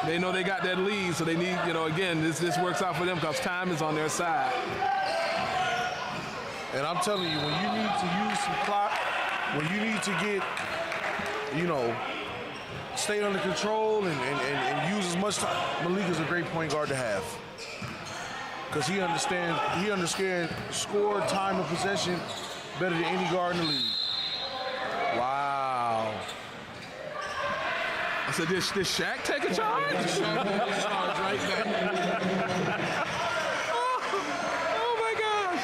They know they got that lead, so they need, again, this works out for them because time is on their side. And I'm telling you, when you need to use some clock, when you need to get, stay under control and use as much time, Malik is a great point guard to have. Because he understands score, time, and possession better than any guard in the league. Wow. I said, did Shaq take a charge? Shaq took a charge right back. Oh my gosh.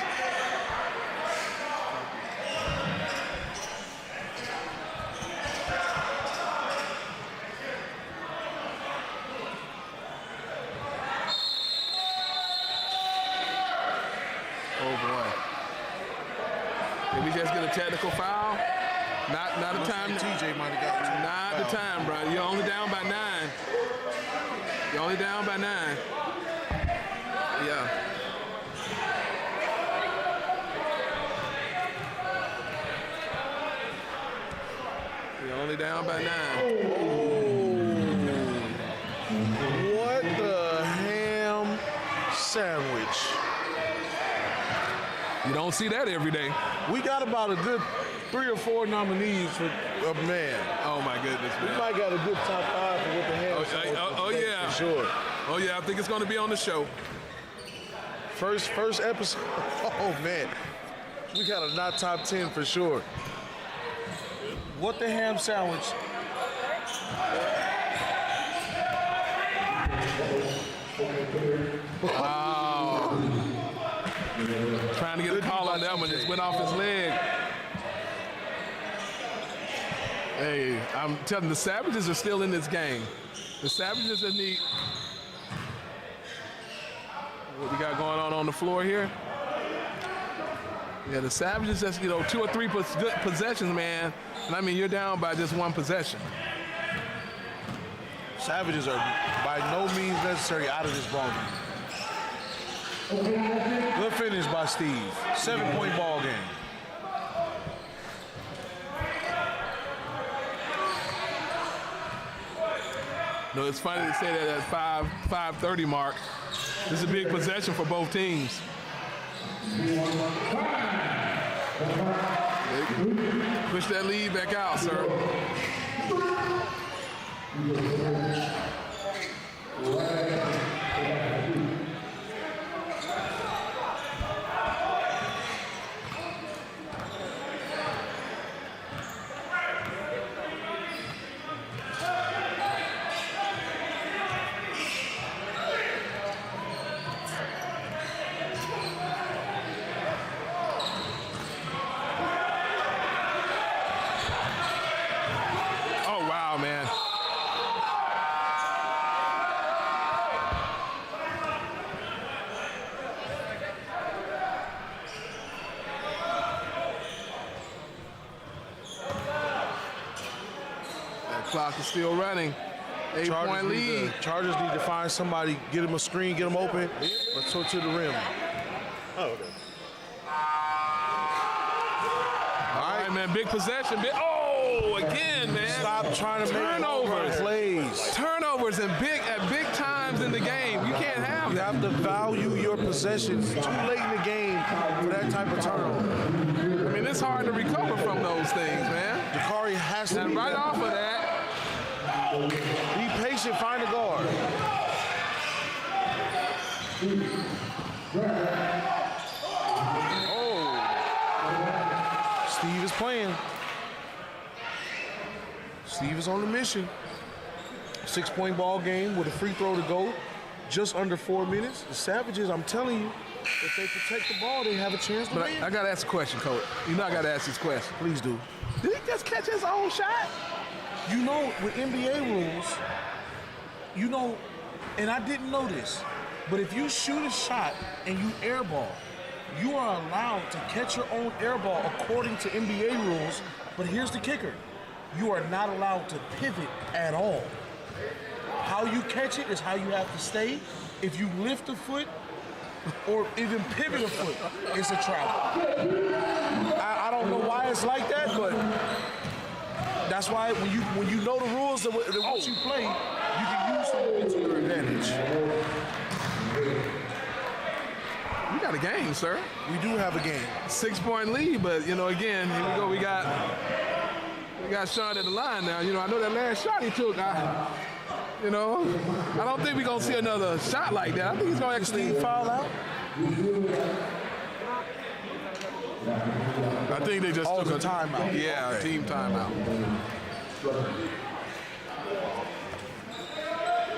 Oh boy. Did we just get a technical foul? Not a time. TJ might have got two. Not the time, bro. You're only down by 9. You're only down by 9. Yeah. You're only down by 9. What the ham sandwich? You don't see that every day. We got about a good 3 or 4 nominees for a man. Oh my goodness, man. We might got a good top 5 for what the ham sandwich. Oh yeah. For sure. Oh yeah, I think it's going to be on the show. First episode. Oh man. We got a not top 10 for sure. What the ham sandwich? Wow. Trying to get a call on that one, just went off his leg. Hey, I'm telling you, the Savages are still in this game. The Savages are neat. What we got going on the floor here? Yeah, the Savages just, 2 or 3 good possessions, man. And I mean, you're down by just 1 possession. Savages are by no means necessary out of this ball game. Good finish by Steve. 7-point ball game. No, it's funny to say that at 5:30 mark. This is a big possession for both teams. Push that lead back out, sir. Clock is still running. 8-point lead. Chargers need to find somebody, get him a screen, get him open, or to the rim. Oh, okay. All right, man. Big possession. Again, man. Stop trying to make turnovers. Plays. Turnovers at big times in the game. You can't have that. You have to value your possessions. Too late in the game for that type of turnover. I mean, it's hard to recover from those things, man. Dakari has to and be right better. off of that. Be patient, find a guard. Steve is playing. Steve is on the mission. 6-point ball game with a free throw to go. Just under 4 minutes. The Savages, I'm telling you, if they protect the ball, they have a chance to win. I got to ask a question, Coach. You know I got to ask this question. Please do. Did he just catch his own shot? You know, with NBA rules, and I didn't know this, but if you shoot a shot and you airball, you are allowed to catch your own airball according to NBA rules, but here's the kicker. You are not allowed to pivot at all. How you catch it is how you have to stay. If you lift a foot or even pivot a foot, it's a travel. I don't know why it's like that, but that's why when you know the rules of what you play, you can use some of it to your advantage. We got a game, sir. We do have a game. 6-point lead, but you know, again, here we go. We got Sean at the line now. You know, I know that last shot he took. You know, I don't think we're gonna see another shot like that. I think he's gonna actually foul out. I think they just took a timeout. Yeah, okay. Team timeout.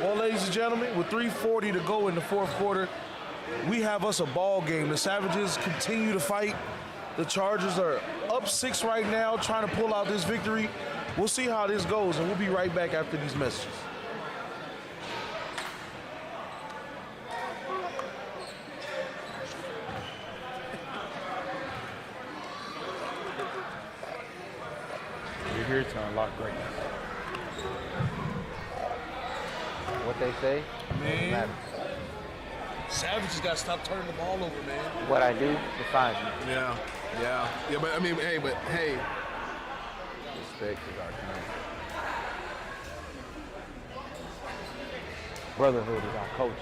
Well, ladies and gentlemen, with 3:40 to go in the fourth quarter, we have us a ball game. The Savages continue to fight. The Chargers are up 6 right now, trying to pull out this victory. We'll see how this goes, and we'll be right back after these messages. We're here to unlock greatness. What they say, Man. matters. Savages got to stop turning the ball over, man. What I do defines me. Yeah. But I mean, hey. Respect is our currency. Brotherhood is our culture.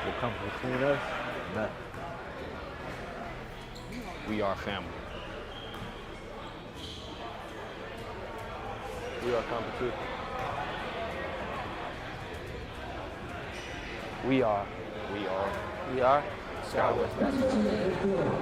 What comes between us, nothing. We are family. We are competition. We are Sky West Basketball.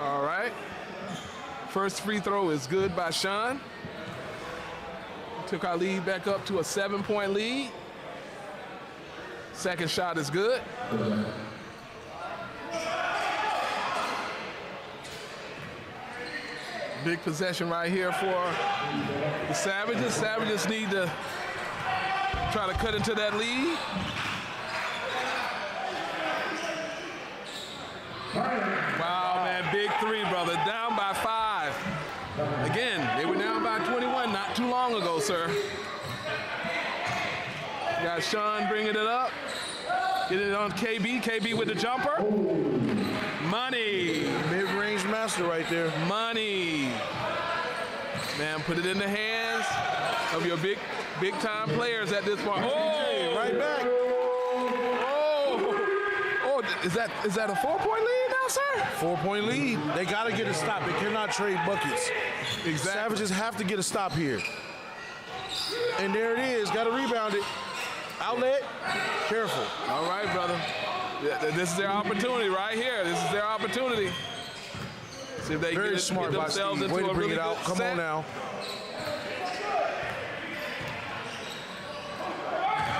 All right. First free throw is good by Sean. Took our lead back up to a 7-point lead. Second shot is good. Big possession right here for the Savages. Savages need to try to cut into that lead. Wow, man, big three, brother. Down by 5. Again, they were down by 21 not too long ago, sir. Got Sean bringing it up. Get it on KB. KB with the jumper. Money. Mid-range master right there. Money. Man, put it in the hands of your big-time players at this point. Oh, right back. Oh, is that a 4-point lead now, sir? 4-point lead. They got to get a stop. They cannot trade buckets. Exactly. Savages have to get a stop here. And there it is. Got to rebound it. Outlet. Careful. All right, brother. This is their opportunity right here. This is their opportunity. See if they Very get smart by themselves Steve. into Way to a bring really it out. good Come set. on now.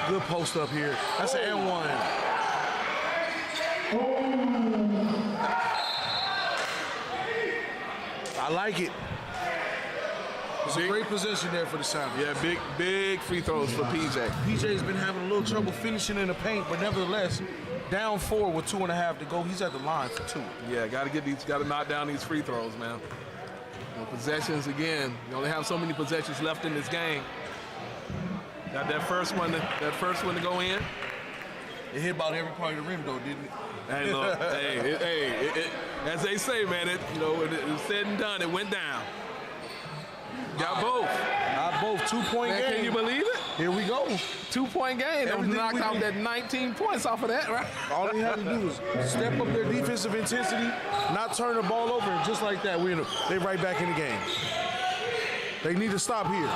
Good post up here. That's an N1. I like it. It's a great position there for the Savages. Yeah, big free throws for PJ. PJ's been having a little trouble finishing in the paint, but nevertheless, down 4 with 2.5 to go. He's at the line for 2. Yeah, got to knock down these free throws, man. You know, possessions again. You only have so many possessions left in this game. Got that first one to go in. It hit about every part of the rim, though, didn't it? Hey, look, as they say, man, it was said and done. It went down. Got both. Got both. 2-point game. Can you believe it? Here we go. 2-point game. They knocked out that 19 points off of that, right? All they had to do was step up their defensive intensity, not turn the ball over, and just like that, they're right back in the game. They need to stop here.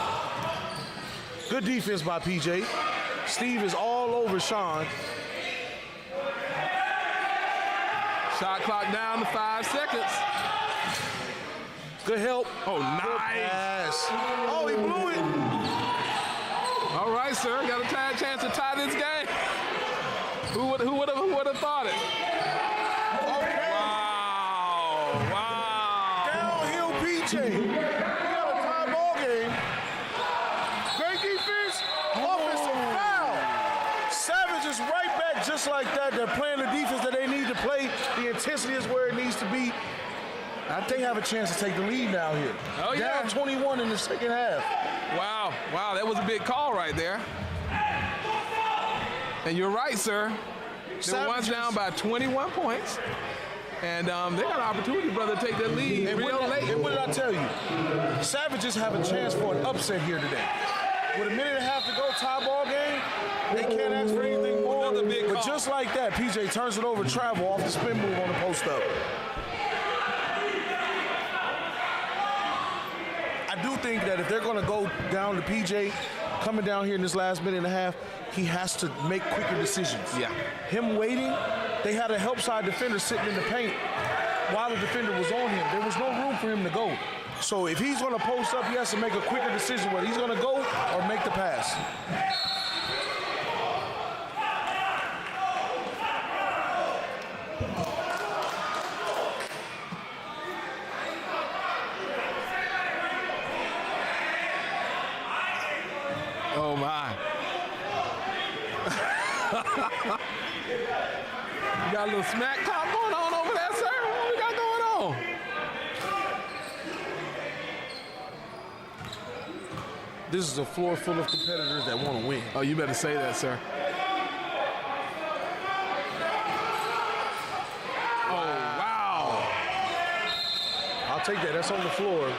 Good defense by PJ. Steve is all over Sean. Shot clock down to 5 seconds. Good help. Oh, nice. Oh, he blew it. All right, sir. Got a chance to tie this game. Who would have thought it? Okay. Wow. Downhill PJ. We got a tie ball game. Great defense. Offensive foul. Savage is right back just like that. They're playing the defense that they need to play. The intensity is where it needs to be. They have a chance to take the lead now here. Oh, yeah. Down 21 in the second half. Wow, that was a big call right there. And you're right, sir. They're once down by 21 points. And they got an opportunity, brother, to take that lead real late. And what did I tell you? Savages have a chance for an upset here today. With a minute and a half to go, tie ball game, they can't ask for anything more. But just like that, PJ turns it over, travel off the spin move on the post up. I do think that if they're going to go down to PJ, coming down here in this last minute and a half, he has to make quicker decisions. Yeah. Him waiting, they had a help side defender sitting in the paint while the defender was on him. There was no room for him to go. So if he's going to post up, he has to make a quicker decision whether he's going to go or make the pass. Oh, my. You got a little smack talk going on over there, sir? What we got going on? This is a floor full of competitors that want to win. Oh, you better say that, sir. Oh, wow. I'll take that. That's on the floor.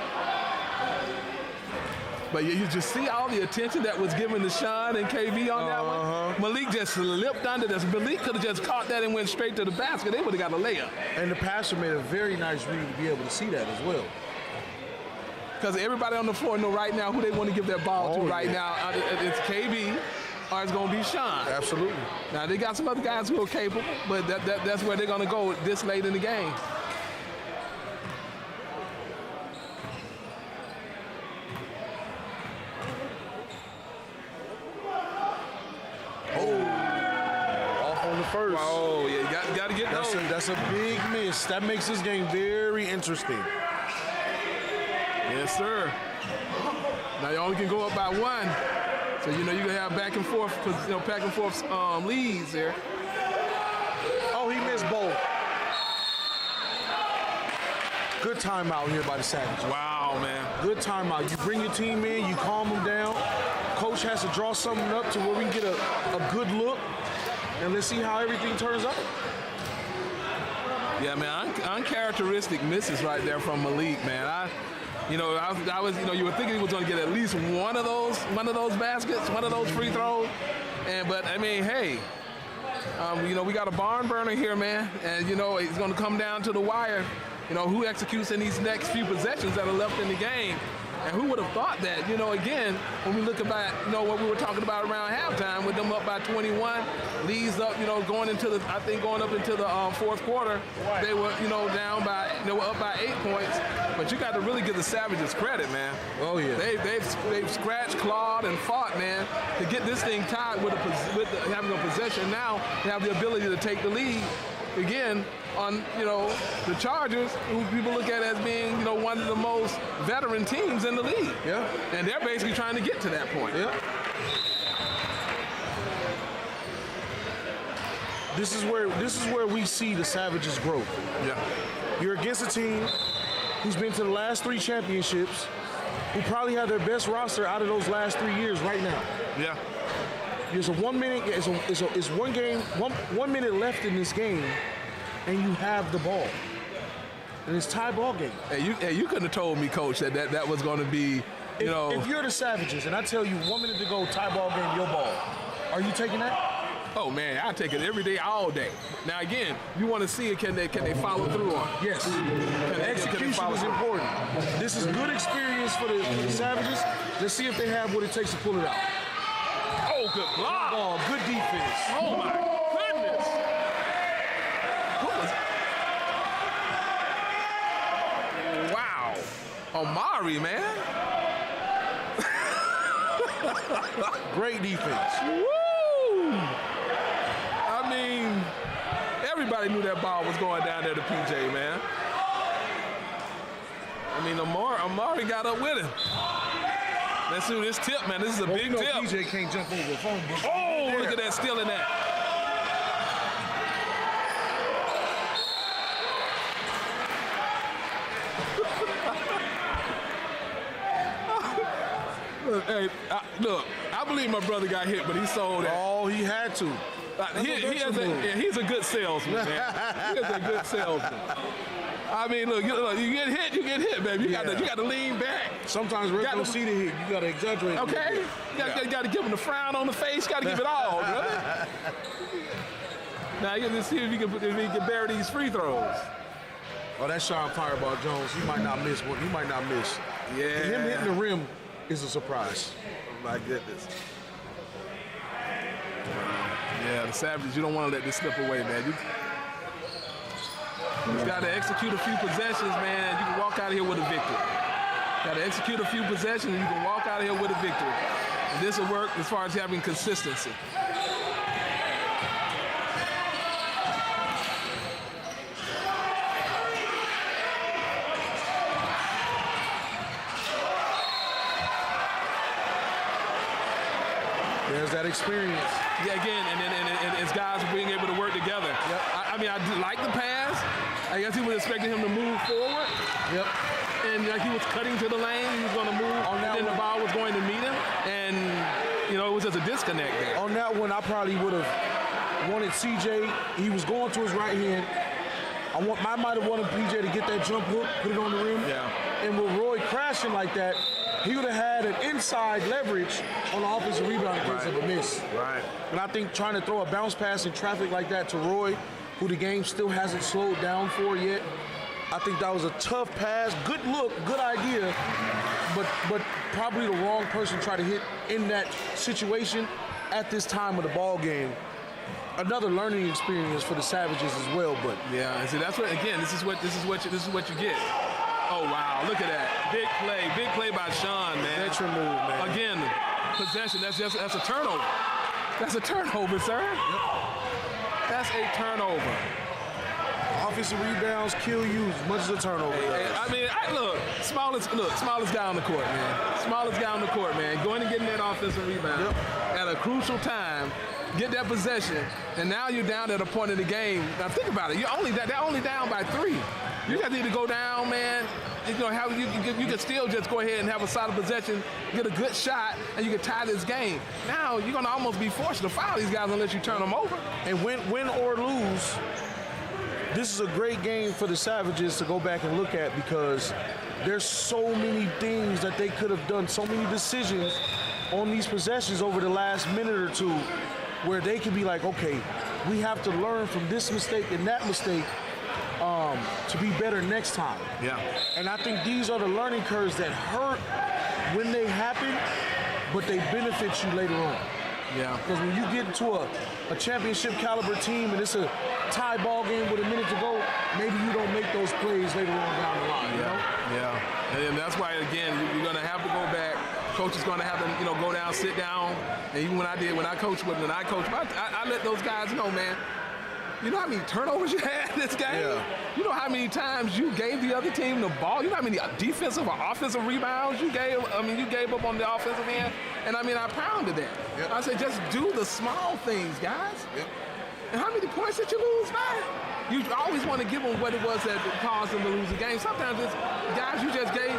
But you just see all the attention that was given to Sean and KB on that one. Malik just slipped under this. Malik could have just caught that and went straight to the basket. They would have got a layup. And the passer made a very nice read to be able to see that as well. Because everybody on the floor know right now who they want to give that ball to right now. It's KB or it's going to be Sean. Absolutely. Now, they got some other guys who are capable, but that's where they're going to go this late in the game. First. Oh, yeah, you got to get those. That's a big miss. That makes this game very interesting. Yes, sir. Now you only can go up by one, so you can have back and forth leads there. Oh, he missed both. Good timeout here by the Savages. Wow, man. Good timeout. You bring your team in, you calm them down. Coach has to draw something up to where we can get a good look. And let's see how everything turns out. Yeah, man, uncharacteristic misses right there from Malik, man. I was, you were thinking he was going to get at least one of those baskets, one of those free throws. But I mean, hey, we got a barn burner here, man, and it's going to come down to the wire. Who executes in these next few possessions that are left in the game. And who would have thought that, again, when we look about, what we were talking about around halftime with them up by 21, leads up, going up into the fourth quarter, they were, they were up by 8 points. But you got to really give the Savages credit, man. Oh, yeah. They've scratched, clawed, and fought, man, to get this thing tied with having a possession. Now they have the ability to take the lead again on, the Chargers, who people look at as being, one of the most veteran teams in the league. Yeah. And they're basically trying to get to that point. Yeah. This is where we see the Savages' growth. Yeah. You're against a team who's been to the last 3 championships, who probably have their best roster out of those last 3 years right now. Yeah. There's a 1 minute. It's one game. 1 minute left in this game, and you have the ball, and it's tie ball game. Hey, you couldn't have told me, Coach, that was going to be, If you're the Savages and I tell you 1 minute to go, tie ball game, your ball, are you taking that? Oh man, I take it every day, all day. Now again, you want to see it. Can they follow through on? Yes. Execution is important. This is good experience for the Savages. Let's see if they have what it takes to pull it out. Oh, good block. Oh, good defense. Oh my goodness. Wow. Omari, man. Great defense. Woo! I mean, everybody knew that ball was going down there to PJ, man. I mean, Omari got up with him. Let's do this tip, man. This is a big tip. PJ can't jump over the phone. Oh, look at that, stealing that. Look, I believe my brother got hit, but he sold that. Oh, he had to. He's a good salesman, man. He is a good salesman. I mean, look, you get hit, baby. You got to lean back. Sometimes Rick don't see the hit. You got to exaggerate. Okay. You got to give him the frown on the face. You got to give it all, brother. Now you got to see if he can bury these free throws. Oh, that shot Fireball Jones. He might not miss one. He might not miss. Yeah. And him hitting the rim is a surprise. Oh, my goodness. Yeah, the Savages, you don't want to let this slip away, man. You got to execute a few possessions, man. You can walk out of here with a victory. Got to execute a few possessions, and you can walk out of here with a victory. And this will work as far as having consistency. There's that experience. Yeah, again, and it's guys being able to work together. Yep. I mean, I like the pass. I guess he was expecting him to move forward. Yep. And like he was cutting to the lane, he was going to move, and then the ball was going to meet him. And, you know, it was just a disconnect there. On that one, I probably would have wanted CJ. He was going to his right hand. I might have wanted PJ to get that jump hook, put it on the rim. Yeah. And with Roy crashing like that, he would have had an inside leverage on the offensive rebound in case of a miss. Right. And I think trying to throw a bounce pass in traffic like that to Roy, who the game still hasn't slowed down for yet, I think that was a tough pass. Good look, good idea, but probably the wrong person try to hit in that situation at this time of the ball game. Another learning experience for the Savages as well, but yeah, and see that's what again. This is what you get. Oh wow, look at that big play by Sean, man. Veteran move, man. Again, possession. That's a turnover. That's a turnover, sir. Yep. That's a turnover. Offensive rebounds kill you as much as a turnover. I mean, smallest guy on the court, man. Smallest guy on the court, man. Going and getting that offensive rebound at a crucial time. Get that possession, and now you're down at a point in the game. Now think about it. They're only down by 3. You guys need to go down, man. You know, you can still just go ahead and have a solid possession, get a good shot, and you can tie this game. Now you're gonna almost be forced to foul these guys unless you turn them over. And win or lose, this is a great game for the Savages to go back and look at because there's so many things that they could have done, so many decisions on these possessions over the last minute or two where they could be like, okay, we have to learn from this mistake and that mistake to be better next time. Yeah. And I think these are the learning curves that hurt when they happen, but they benefit you later on. Yeah. Because when you get into a championship caliber team and it's a tie ball game with a minute to go, maybe you don't make those plays later on down the line. You know? Yeah. And that's why, again, you're going to have to go back. Coach is going to have to, go down, sit down. And even when I coached, I let those guys know, man. You know how many turnovers you had in this game? Yeah. You know how many times you gave the other team the ball? You know how many defensive or offensive rebounds you gave? You gave up on the offensive end. And I pounded that. Yep. I said, just do the small things, guys. Yep. And how many points did you lose by? You always want to give them what it was that caused them to lose the game. Sometimes it's guys you just gave,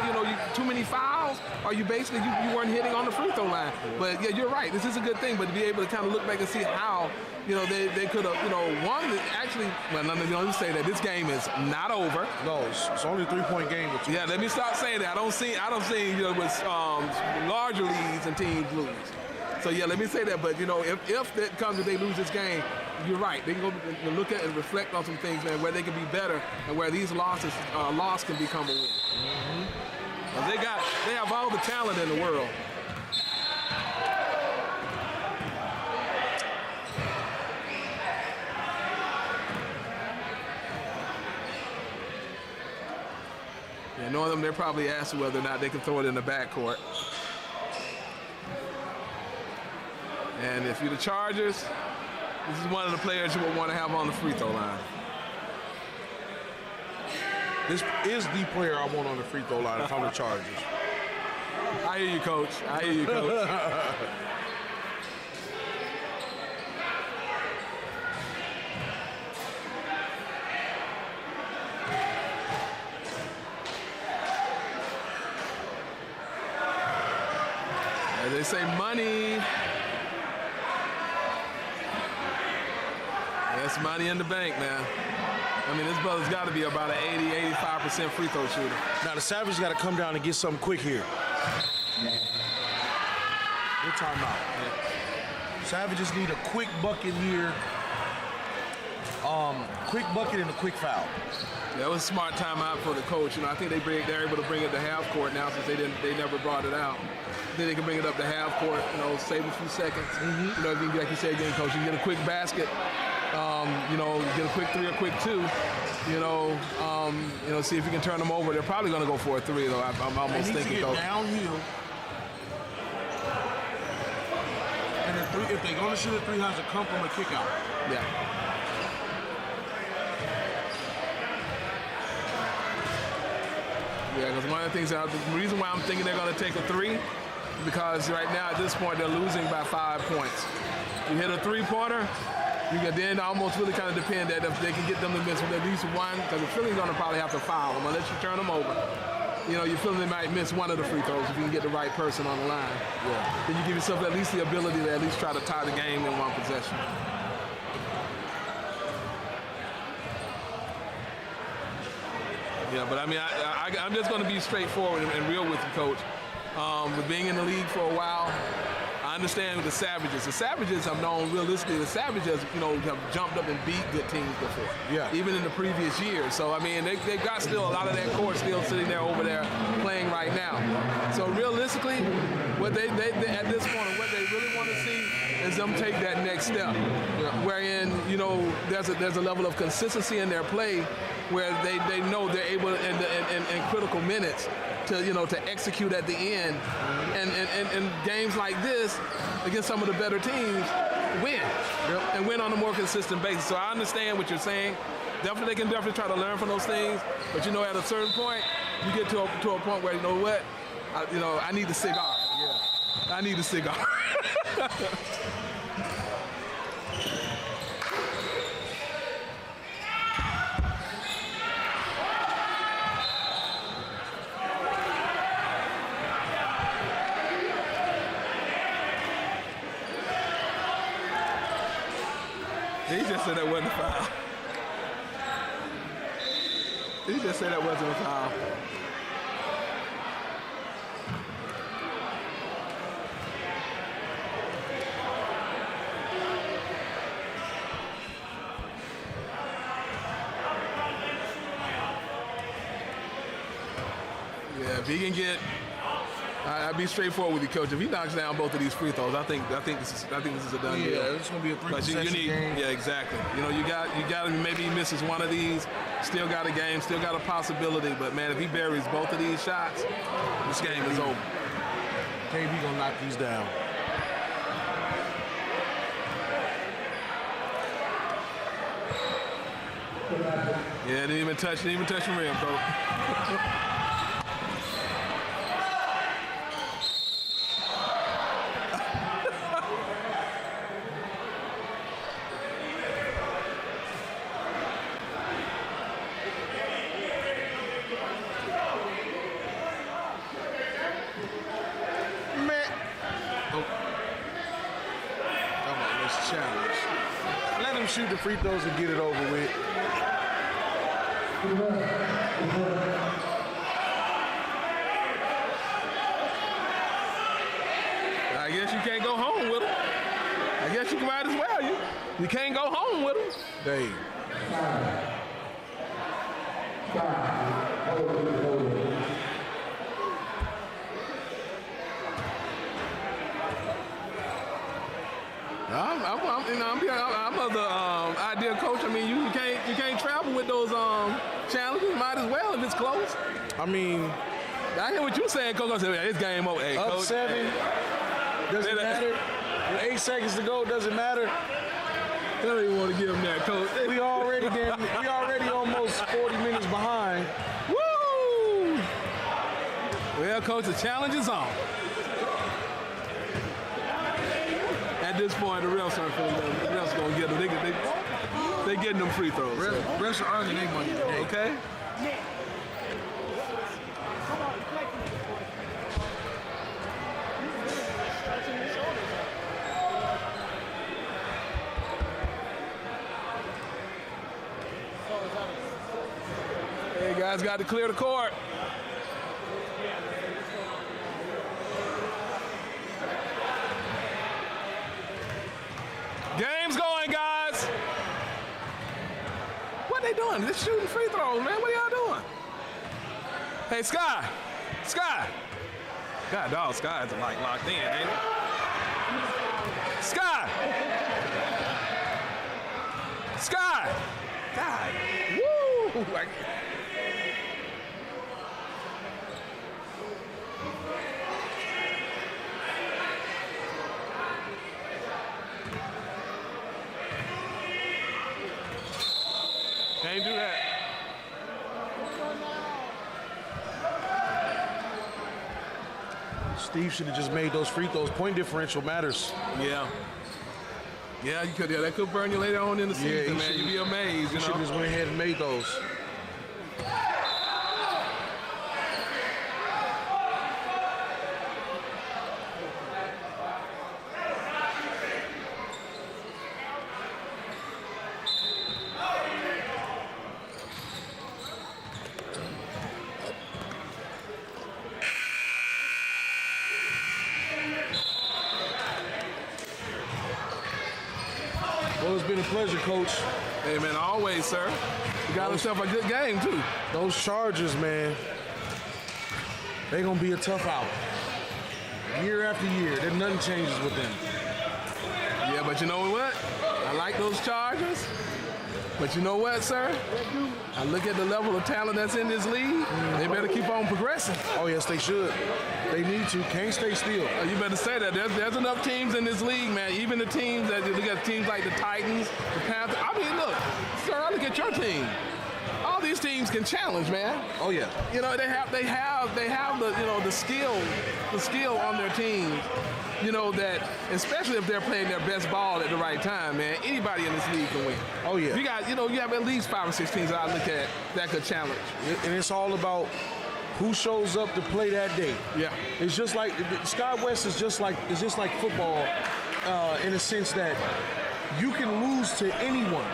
too many fouls, or you basically you weren't hitting on the free throw line. But yeah, you're right. This is a good thing. But to be able to kind of look back and see how, they could have, won. Actually, well, let me say that this game is not over. No, it's only a 3-point game. Yeah, let me stop saying that. I don't see with larger leagues and teams lose. So yeah, let me say that. But if that comes if they lose this game, you're right. They can go look at and reflect on some things, man, where they can be better and where these loss can become a win. Mm-hmm. They have all the talent in the world. Yeah, knowing them, they're probably asking whether or not they can throw it in the backcourt. And if you're the Chargers, this is one of the players you would want to have on the free throw line. This is the player I want on the free throw line if I'm the Chargers. I hear you, Coach. I hear you, Coach. As they say, money. That's money in the bank, man. I mean, this brother's got to be about an 80, 85% free throw shooter. Now the Savage got to come down and get something quick here. Good timeout. Savages need a quick bucket here. Quick bucket and a quick foul. That was a smart timeout for the coach. You know, I think they're able to bring it to half court now since they never brought it out. Then they can bring it up to half court. You know, save a few seconds. You know, if you, like you said again, coach, you can get a quick basket. You know, get a quick three or quick two. You know, see if you can turn them over. They're probably going to go for a three, though. I'm almost thinking, coach. Downhill. And if they're going to shoot a three, has to come from a kick out. Yeah. Yeah, because one of the things, the reason why I'm thinking they're going to take a three, because right now at this point they're losing by 5 points. You hit a three-pointer, you can then almost really kind of depend that if they can get them to miss with at least one, because the Philly's going to probably have to foul them unless you turn them over. You know, you feel they might miss one of the free throws if you can get the right person on the line. Yeah. Then you give yourself at least the ability to at least try to tie the game in one possession. Yeah, but I mean, I'm just going to be straightforward and real with you, Coach. With being in the league for a while, I understand with the Savages. The Savages have known realistically, the Savages, you know, have jumped up and beat good teams before. Yeah. Even in the previous years. So, I mean, they've got still a lot of that core still sitting there over there playing right now. So, realistically, what they at this point, what they really want to see is them take that next step. Wherein, you know, there's a level of consistency in their play where they know they're able in critical minutes to, you know, to execute at the end. And games like this against some of the better teams win. And win on a more consistent basis. So I understand what you're saying. Definitely, they can definitely try to learn from those things. But, you know, at a certain point, you get to a point where, you know what, I need a cigar. Yeah. I need a cigar. He just said that wasn't a foul. He just said that wasn't a foul. Yeah, if he can get, I'd be straightforward with you, Coach. If he knocks down both of these free throws, I think this is a done deal. Yeah, it's gonna be a three-possession game. Yeah, exactly. You know, you got maybe he misses one of these, still got a game, still got a possibility. But man, if he buries both of these shots, this game is over. KB gonna knock these down. Yeah, didn't even touch the rim, Coach. Challenge. Let him shoot the free throws and get it over with. I guess you can't go home with him. I guess you might as well. You can't go home with him. Dave. I'm of the idea, Coach. I mean, you can't travel with those challenges. Might as well if it's close. I mean, I hear what you're saying, Coach. I said, it's game over. Hey, up Coach, 7, doesn't matter. With 8 seconds to go, doesn't matter. I don't even want to give him that, Coach. We already almost 40 minutes behind. Woo! Well, Coach, the challenge is on. At this point, the refs aren't going to get them. They getting them free throws. Refs are earning their money today. Okay. Guys got to clear the court. Game's going, guys. What they doing? They're shooting free throws, man. What are y'all doing? Hey, Sky. Sky. God, dog, Sky's like locked in, ain't it? Sky. Sky. God. Woo. Can't do that. Steve should have just made those free throws. Point differential matters. Yeah. Yeah, you could. Yeah, that could burn you later on in the season, man. You'd be amazed. You should have just went ahead and made those. Well, it's been a pleasure, Coach. Hey, man, always, sir. You got yourself a good game, too. Those Chargers, man, they're going to be a tough out. Year after year, nothing changes with them. Yeah, but you know what? I like those Chargers. But you know what, sir? I look at the level of talent that's in this league. They better keep on progressing. Oh, yes, they should. They need to. Can't stay still. You better say that. There's enough teams in this league, man. Even the teams that look at teams like the Titans, the Panthers. I mean, look, sir, I look at your team. All these teams can challenge, man. Oh yeah. You know, they have the skill on their teams. You know that, especially if they're playing their best ball at the right time, man. Anybody in this league can win. Oh yeah. You have at least 5 or 6 teams that I look at that could challenge. And it's all about who shows up to play that day. Yeah. It's just like Sky West is just like football, in a sense that you can lose to anyone.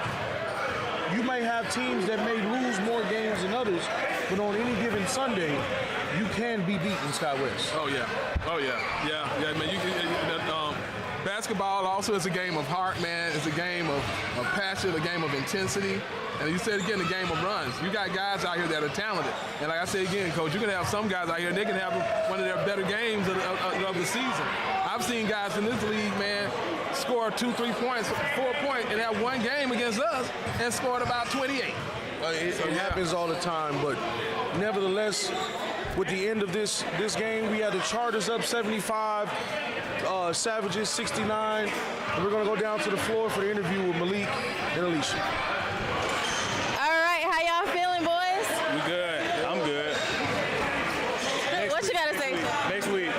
You may have teams that may lose more games than others, but on any given Sunday, you can be beaten Sky West. Oh yeah, man. Basketball also is a game of heart, man. It's a game of passion, a game of intensity. And you said again, a game of runs. You got guys out here that are talented. And like I say again, Coach, you're going to have some guys out here, they can have one of their better games of the season. I've seen guys in this league, man, score 2, 3 points, 4 points, and have one game against us and scored about 28. It happens all the time, but nevertheless, with the end of this game, we had the Chargers up 75, Savages 69. And we're going to go down to the floor for the interview with Malik and Alicia. All right, how y'all feeling, boys? We good. I'm good. What you got to say? Next week.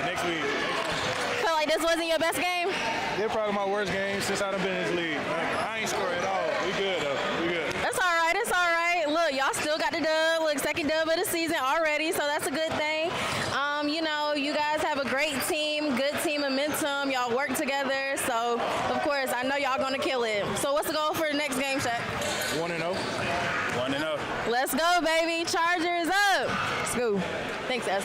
Feel like this wasn't your best game? They're probably my worst game since I've been in this league. I ain't scored at all. We good, though. We good. It's all right. It's all right. Look, y'all still got the dub. Look, second dub of the season already, so that's a good thing. You guys have a great team, good team momentum. Y'all work together, so of course I know y'all gonna kill it. So what's the goal for the next game, Shaq? 1-0. 1-0. Let's go, baby. Chargers up. Let's go. Thanks, S.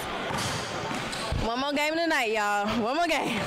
One more game tonight, y'all. One more game.